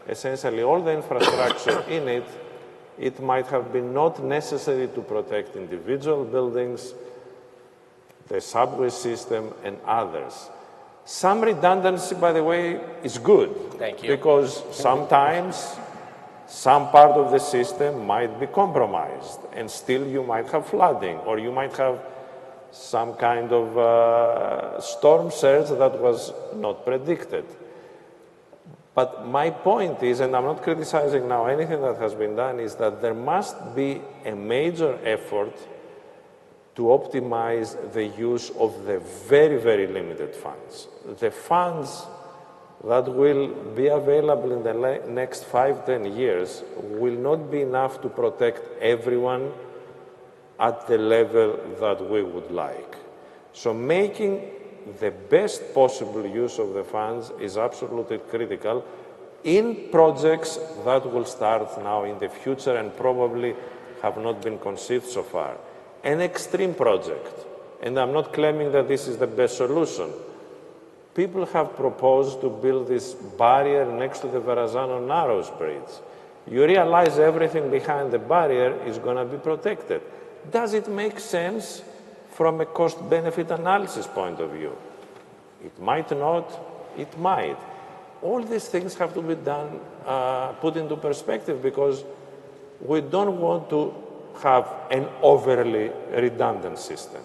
essentially all the infrastructure in it, it might have been not necessary to protect individual buildings, the subway system, and others. Some redundancy, by the way, is good. Thank you. Because sometimes some part of the system might be compromised, and still you might have flooding, or you might have some kind of storm surge that was not predicted. But my point is, and I'm not criticizing now anything that has been done, is that there must be a major effort to optimize the use of the very, very limited funds. The funds that will be available in the next 5-10 years will not be enough to protect everyone at the level that we would like. So making the best possible use of the funds is absolutely critical in projects that will start now in the future and probably have not been conceived so far. An extreme project, and I'm not claiming that this is the best solution. People have proposed to build this barrier next to the Verrazano Narrows Bridge. You realize everything behind the barrier is going to be protected. Does it make sense from a cost-benefit analysis point of view? It might not, it might. all these things have to be done, put into perspective, because we don't want to have an overly redundant system.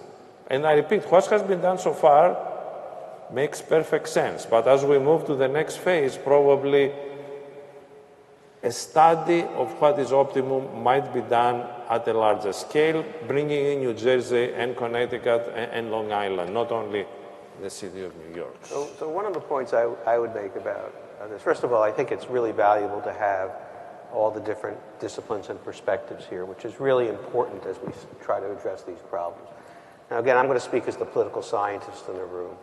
And I repeat, what has been done so far makes perfect sense. But as we move to the next phase, probably a study of what is optimum might be done at a larger scale, bringing in New Jersey and Connecticut and Long Island, not only the city of New York. So one of the points I would make about this, first of all, I think it's really valuable to have all the different disciplines and perspectives here, which is really important as we try to address these problems. Now, again, I'm going to speak as the political scientist in the room.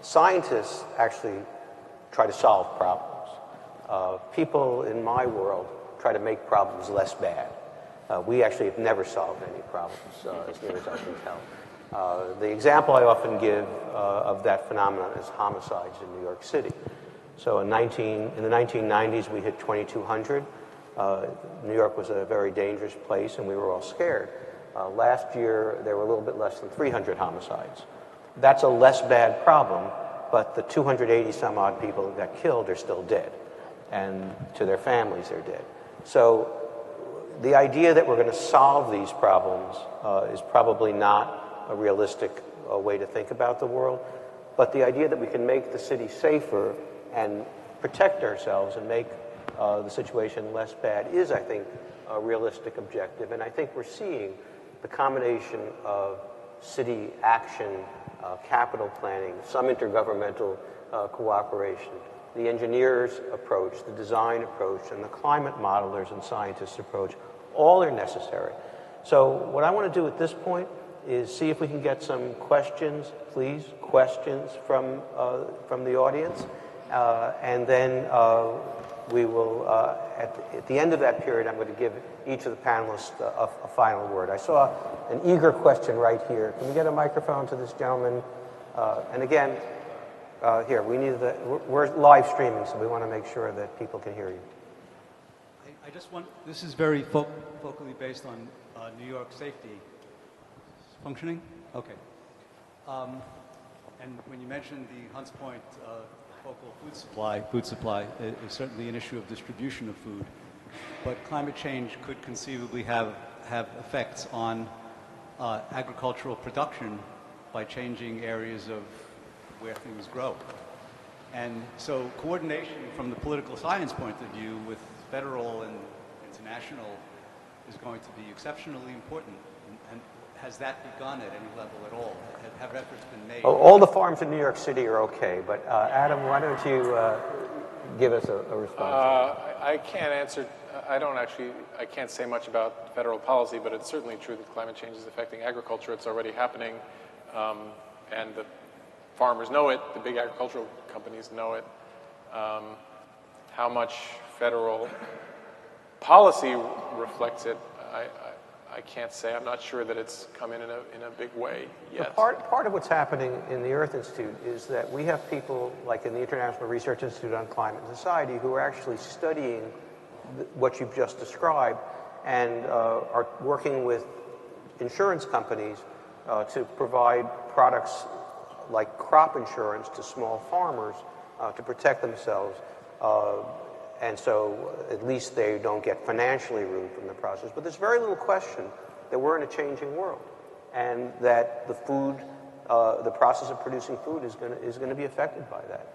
Scientists actually try to solve problems. People in my world try to make problems less bad. We actually have never solved any problems, as near as I can tell. The example I often give of that phenomenon is homicides in New York City. So in the 1990s, we hit 2,200. New York was a very dangerous place, and we were all scared. Last year, there were a little bit less than 300 homicides. That's a less bad problem, but the 280 some odd people that got killed are still dead, and to their families they're dead. So the idea that we're going to solve these problems is probably not a realistic way to think about the world, but the idea that we can make the city safer and protect ourselves and make the situation less bad is, I think, a realistic objective. And I think we're seeing the combination of city action, capital planning, some intergovernmental cooperation, the engineers' approach, the design approach, and the climate modelers and scientists' approach, all are necessary. So what I want to do at this point is see if we can get some questions, please, questions from the audience. And then we will, at the end of that period, I'm going to give each of the panelists a final word. I saw an eager question right here. Can we get a microphone to this gentleman? And again, here, we're live streaming, so we want to make sure that people can hear you. I just want, this is very focally based on New York safety. Functioning? Okay. And when you mentioned the Hunts Point local food supply is certainly an issue of distribution of food, but climate change could conceivably have effects on agricultural production by changing areas of where things grow. And so coordination from the political science point of view with federal and international is going to be exceptionally important. And has that begun at any level at all? Have efforts been made? All the farms in New York City are okay, but Adam, why don't you give us a response? I can't answer. I can't say much about federal policy, but it's certainly true that climate change is affecting agriculture. It's already happening, and the farmers know it. The big agricultural companies know it. How much federal policy reflects it, I can't say. I'm not sure that it's come in a big way yet. Part of what's happening in the Earth Institute is that we have people like in the International Research Institute on Climate and Society who are actually studying what you've just described and are working with insurance companies to provide products like crop insurance to small farmers to protect themselves. And so at least they don't get financially ruined from the process. But there's very little question that we're in a changing world and that the food, the process of producing food is going to be affected by that.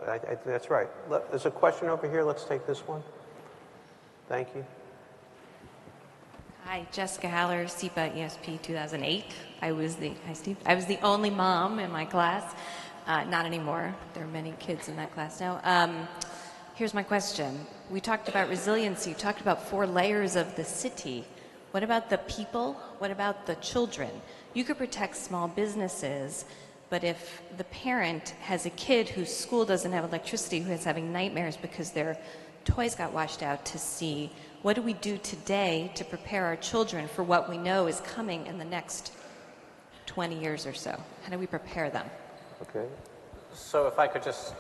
I think that's right. There's a question over here. Let's take this one. Thank you. Hi, Jessica Haller, SEPA ESP 2008. Hi, Steve. I was the only mom in my class. Not anymore. There are many kids in that class now. Here's my question. We talked about resiliency. You talked about 4 layers of the city. What about the people? What about the children? You could protect small businesses, but if the parent has a kid whose school doesn't have electricity, who is having nightmares because their toys got washed out to sea, what do we do today to prepare our children for what we know is coming in the next 20 years or so? How do we prepare them? Okay. So if I could just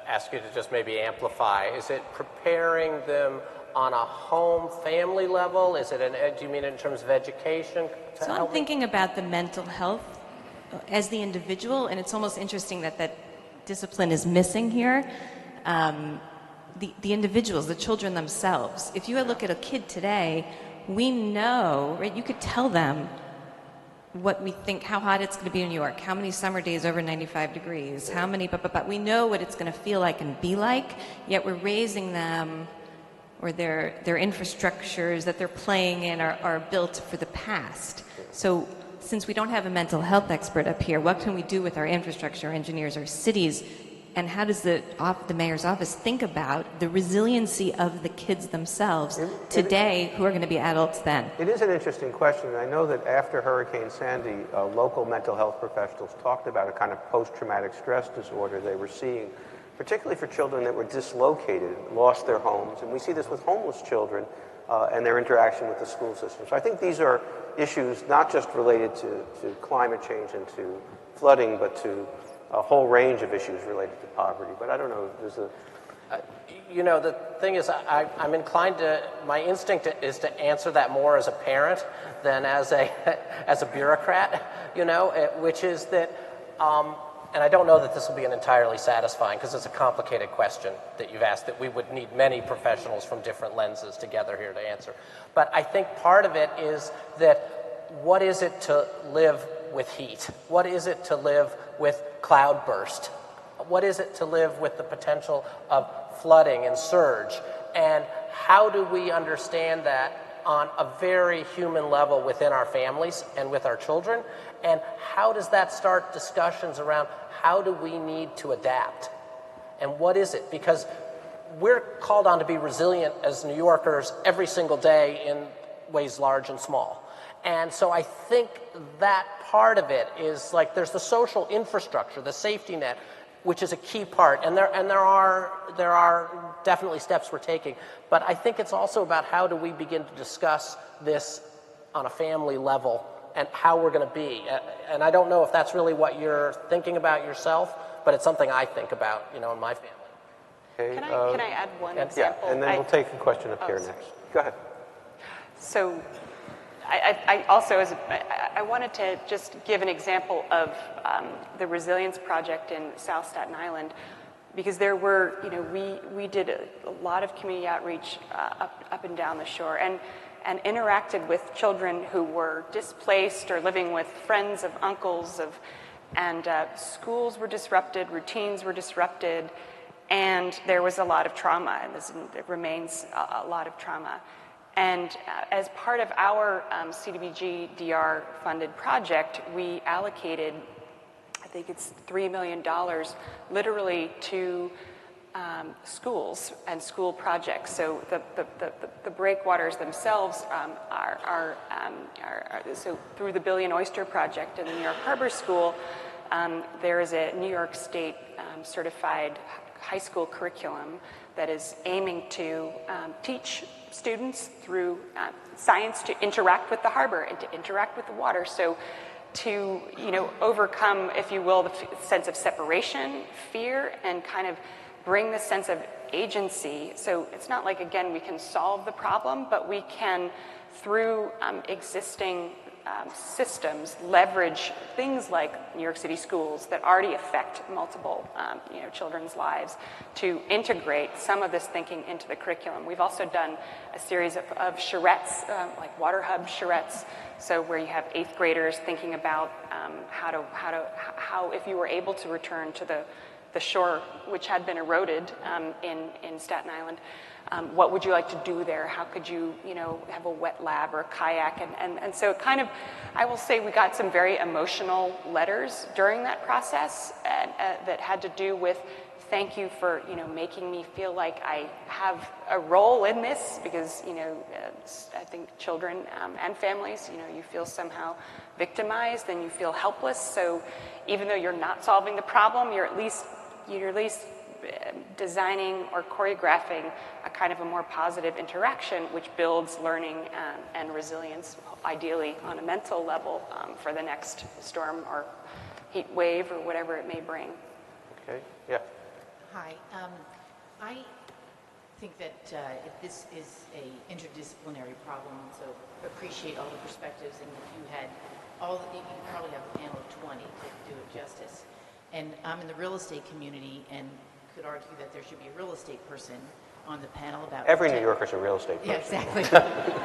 ask you to just maybe amplify, is it preparing them on a home family level? Is it do you mean in terms of education? So I'm thinking about the mental health as the individual, and it's almost interesting that discipline is missing here. The individuals, the children themselves. If you look at a kid today, we know, right? You could tell them what we think, how hot it's going to be in New York, how many summer days over 95 degrees, how many, but we know what it's going to feel like and be like, yet we're raising them, or their infrastructures that they're playing in are built for the past. So since we don't have a mental health expert up here, what can we do with our infrastructure engineers, our cities, and how does the mayor's office think about the resiliency of the kids themselves today who are going to be adults then? It is an interesting question. I know that after Hurricane Sandy, local mental health professionals talked about a kind of post-traumatic stress disorder they were seeing, particularly for children that were dislocated, lost their homes. And we see this with homeless children and their interaction with the school system. So I think these are issues not just related to climate change and to flooding, but to a whole range of issues related to poverty. But I don't know, there's a... You know, the thing is, I'm inclined to, my instinct is to answer that more as a parent than as a bureaucrat, you know, which is that, and I don't know that this will be an entirely satisfying, because it's a complicated question that you've asked that we would need many professionals from different lenses together here to answer. But I think part of it is that what is it to live with heat? What is it to live with cloudburst? What is it to live with the potential of flooding and surge? And how do we understand that on a very human level within our families and with our children? And how does that start discussions around how do we need to adapt? And what is it? Because we're called on to be resilient as New Yorkers every single day in ways large and small. And so I think that part of it is like there's the social infrastructure, the safety net, which is a key part. And there are definitely steps we're taking. But I think it's also about how do we begin to discuss this on a family level and how we're going to be. And I don't know if that's really what you're thinking about yourself, but it's something I think about, you know, in my family. Okay, Can I add one example? Yeah, and then we'll take a question up here next. Go ahead. So I also, I wanted to just give an example of the Resilience Project in South Staten Island, because there were, you know, we did a lot of community outreach up and down the shore, and interacted with children who were displaced or living with friends of uncles and schools were disrupted, routines were disrupted, and there was a lot of trauma, and there remains a lot of trauma. And as part of our CDBG DR funded project, we allocated, I think it's $3 million, literally to schools and school projects. So the breakwaters themselves are so through the Billion Oyster Project and the New York Harbor School, there is a New York State certified high school curriculum that is aiming to teach students through science to interact with the harbor and to interact with the water. So to, you know, overcome, if you will, the sense of separation, fear, and kind of bring the sense of agency. So it's not like, again, we can solve the problem, but we can, through existing systems, leverage things like New York City schools that already affect multiple you know, children's lives to integrate some of this thinking into the curriculum. We've also done a series of charrettes, like water hub charrettes, so where you have 8th graders thinking about how if you were able to return to the shore, which had been eroded in Staten Island, what would you like to do there? How could you, you know, have a wet lab or a kayak? And so kind of, I will say we got some very emotional letters during that process that had to do with thank you for, you know, making me feel like I have a role in this, because, you know, I think children and families, you know, you feel somehow victimized and you feel helpless. So even though you're not solving the problem, you're at least designing or choreographing a kind of a more positive interaction, which builds learning and resilience, ideally on a mental level, for the next storm or heat wave or whatever it may bring. Okay, yeah. Hi. I think that this is an interdisciplinary problem, so appreciate all the perspectives, and if you had you probably have a panel of 20 to do it justice. And I'm in the real estate community and could argue that there should be a real estate person on the panel about... Every New Yorker's a real estate person. Yeah, exactly.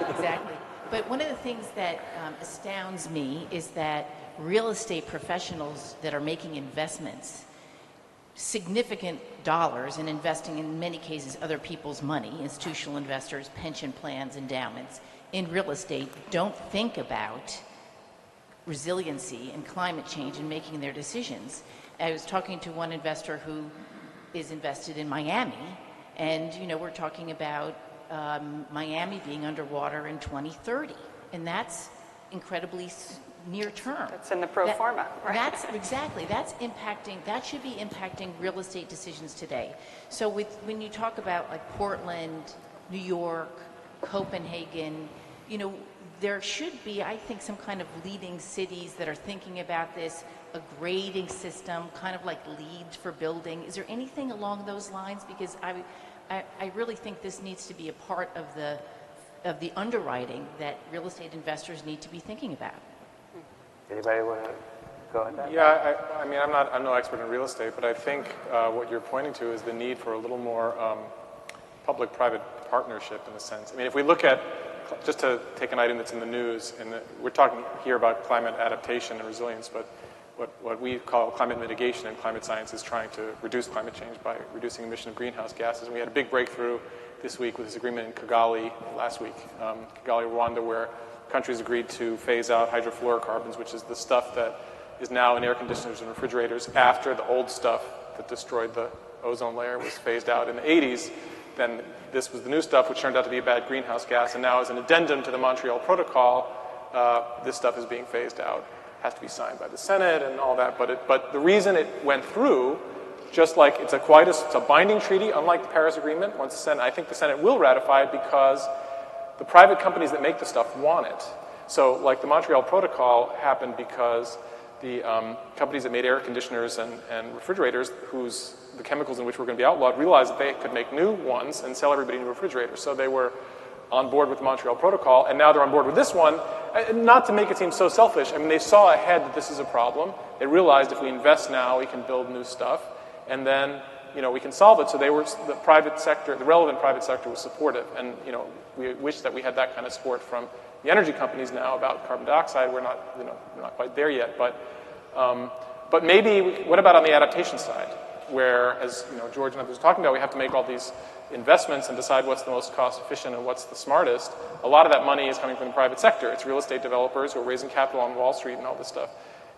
Exactly. But one of the things that astounds me is that real estate professionals that are making investments, significant dollars, and investing in many cases other people's money, institutional investors, pension plans, endowments, in real estate, don't think about resiliency and climate change in making their decisions. I was talking to one investor who is invested in Miami, and we're talking about Miami being underwater in 2030, and that's incredibly near term. That's in the pro forma, right? That's exactly, that should be impacting real estate decisions today. So when you talk about like Portland, New York, Copenhagen, there should be, I think, some kind of leading cities that are thinking about this, a grading system, kind of like LEED for building. Is there anything along those lines? Because I really think this needs to be a part of the underwriting that real estate investors need to be thinking about. Anybody want to go ahead? Yeah, I'm no expert in real estate, but I think what you're pointing to is the need for a little more public-private partnership in a sense. I mean, if we look at, just to take an item that's in the news, and we're talking here about climate adaptation and resilience, but what we call climate mitigation and climate science is trying to reduce climate change by reducing emission of greenhouse gases. And we had a big breakthrough this week with this agreement in Kigali last week, Kigali, Rwanda, where countries agreed to phase out hydrofluorocarbons, which is the stuff that is now in air conditioners and refrigerators after the old stuff that destroyed the ozone layer was phased out in the 80s. Then this was the new stuff, which turned out to be a bad greenhouse gas. And now as an addendum to the Montreal Protocol, this stuff is being phased out. Has to be signed by the Senate and all that. But the reason it went through, just like it's a binding treaty, unlike the Paris Agreement. Once the Senate, I think the Senate will ratify it because the private companies that make the stuff want it. So like the Montreal Protocol happened because the companies that made air conditioners and refrigerators, the chemicals in which were going to be outlawed, realized that they could make new ones and sell everybody new refrigerators. So they were on board with the Montreal Protocol, and now they're on board with this one. Not to make it seem so selfish, I mean, they saw ahead that this is a problem. They realized if we invest now, we can build new stuff, and then, we can solve it. So the private sector, the relevant private sector was supportive, and, we wish that we had that kind of support from the energy companies now about carbon dioxide. We're not quite there yet, but maybe, what about on the adaptation side, where, as George and others were talking about, we have to make all these investments and decide what's the most cost efficient and what's the smartest. A lot of that money is coming from the private sector. It's real estate developers who are raising capital on Wall Street and all this stuff.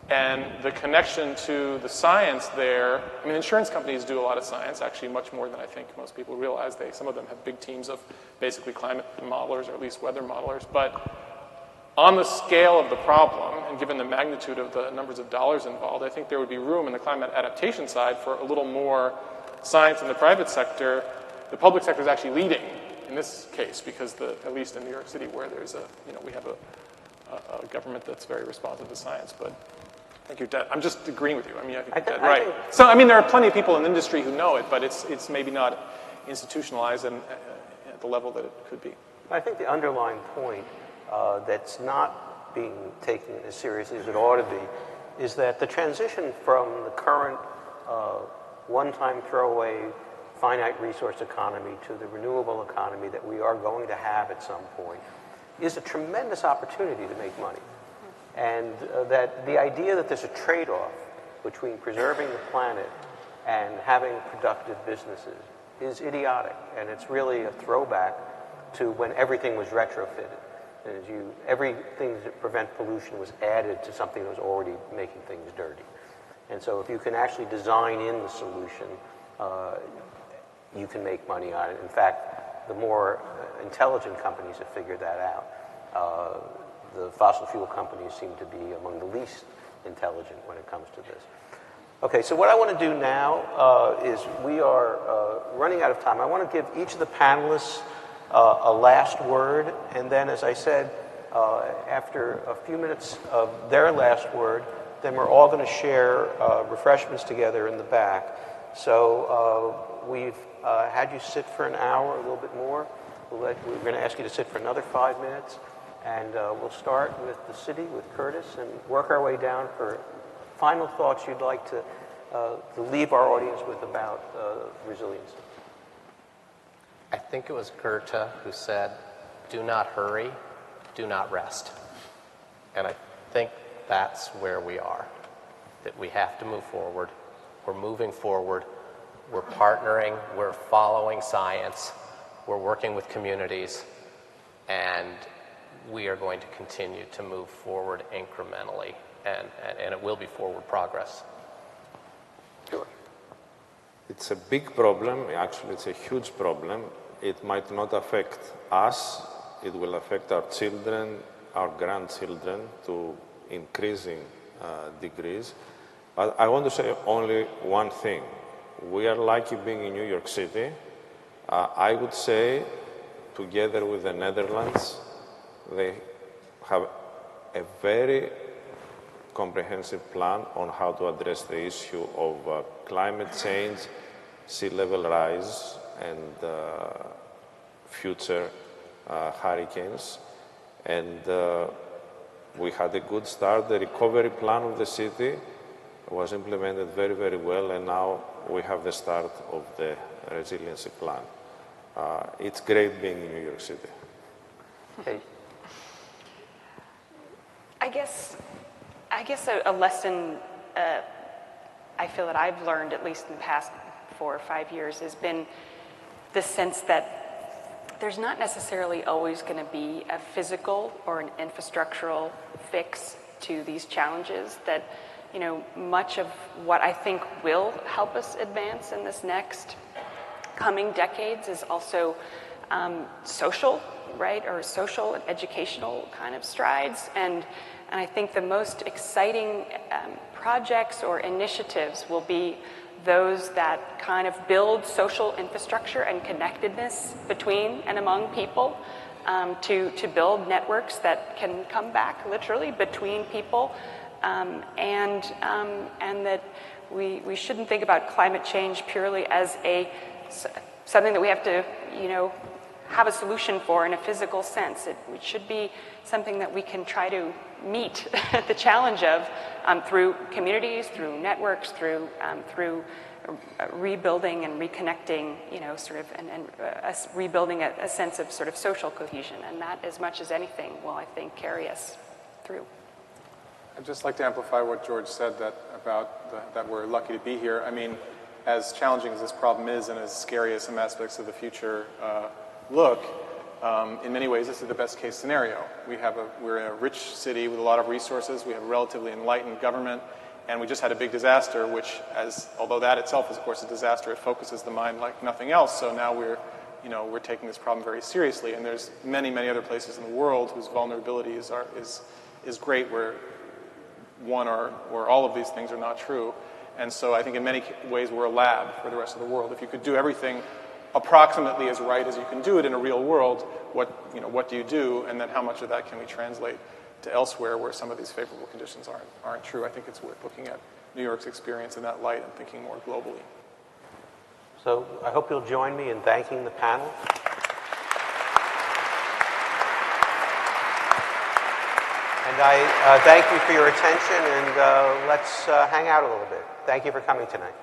And the connection to the science there, I mean, insurance companies do a lot of science, actually much more than I think most people realize. Some of them have big teams of basically climate modelers, or at least weather modelers. But on the scale of the problem, and given the magnitude of the numbers of dollars involved, I think there would be room in the climate adaptation side for a little more science in the private sector. The public sector is actually leading in this case because, at least in New York City, where there's we have a government that's very responsive to science. But I think you're dead. I'm just agreeing with you. I mean, I think you're dead right. So, I mean, there are plenty of people in the industry who know it, but it's maybe not institutionalized and at the level that it could be. I think the underlying point that's not being taken as seriously as it ought to be is that the transition from the current one-time throwaway finite resource economy to the renewable economy that we are going to have at some point is a tremendous opportunity to make money. And that the idea that there's a trade-off between preserving the planet and having productive businesses is idiotic. And it's really a throwback to when everything was retrofitted. Everything to prevent pollution was added to something that was already making things dirty. And so if you can actually design in the solution, you can make money on it. In fact, the more intelligent companies have figured that out. The fossil fuel companies seem to be among the least intelligent when it comes to this. Okay, so what I want to do now is we are running out of time. I want to give each of the panelists a last word, and then, as I said, after a few minutes of their last word, then we're all going to share refreshments together in the back. So we've had you sit for an hour, a little bit more. We're going to ask you to sit for another 5 minutes, and we'll start with the city, with Curtis, and work our way down for final thoughts you'd like to to leave our audience with about resilience? I think it was Goethe who said, "Do not hurry, do not rest." And I think that's where we are, that we have to move forward. We're moving forward. We're partnering. We're following science. We're working with communities. And we are going to continue to move forward incrementally. And it will be forward progress. Sure. It's a big problem. Actually, it's a huge problem. It might not affect us. It will affect our children, our grandchildren to increasing degrees. But I want to say only one thing. We are lucky being in New York City. I would say, together with the Netherlands, they have a very comprehensive plan on how to address the issue of climate change, sea level rise, and future hurricanes. And we had a good start. The recovery plan of the city was implemented very, very well, and now we have the start of the resiliency plan. It's great being in New York City. Okay. I guess a lesson I feel that I've learned, at least in the past 4 or 5 years, has been the sense that there's not necessarily always going to be a physical or an infrastructural fix to these challenges, that much of what I think will help us advance in this next coming decades is also social, right, or social and educational kind of strides. And I think the most exciting projects or initiatives will be those that kind of build social infrastructure and connectedness between and among people, to build networks that can come back literally between people, and that we shouldn't think about climate change purely as something that we have to have a solution for in a physical sense. It should be something that we can try to meet the challenge of through communities, through networks, through rebuilding and reconnecting, and rebuilding a sense of sort of social cohesion. And that, as much as anything, will, I think, carry us through. I'd just like to amplify what George said that we're lucky to be here. I mean, as challenging as this problem is and as scary as some aspects of the future look, in many ways, this is the best case scenario. We're in a rich city with a lot of resources. We have a relatively enlightened government, and we just had a big disaster, which, although that itself is, of course, a disaster, it focuses the mind like nothing else. So now we're taking this problem very seriously, and there's many, many other places in the world whose vulnerability is great, where one or all of these things are not true. And so I think in many ways we're a lab for the rest of the world. If you could do everything approximately as right as you can do it in a real world, what do you do, and then how much of that can we translate to elsewhere where some of these favorable conditions aren't true? I think it's worth looking at New York's experience in that light and thinking more globally. So I hope you'll join me in thanking the panel. And I thank you for your attention, and let's hang out a little bit. Thank you for coming tonight.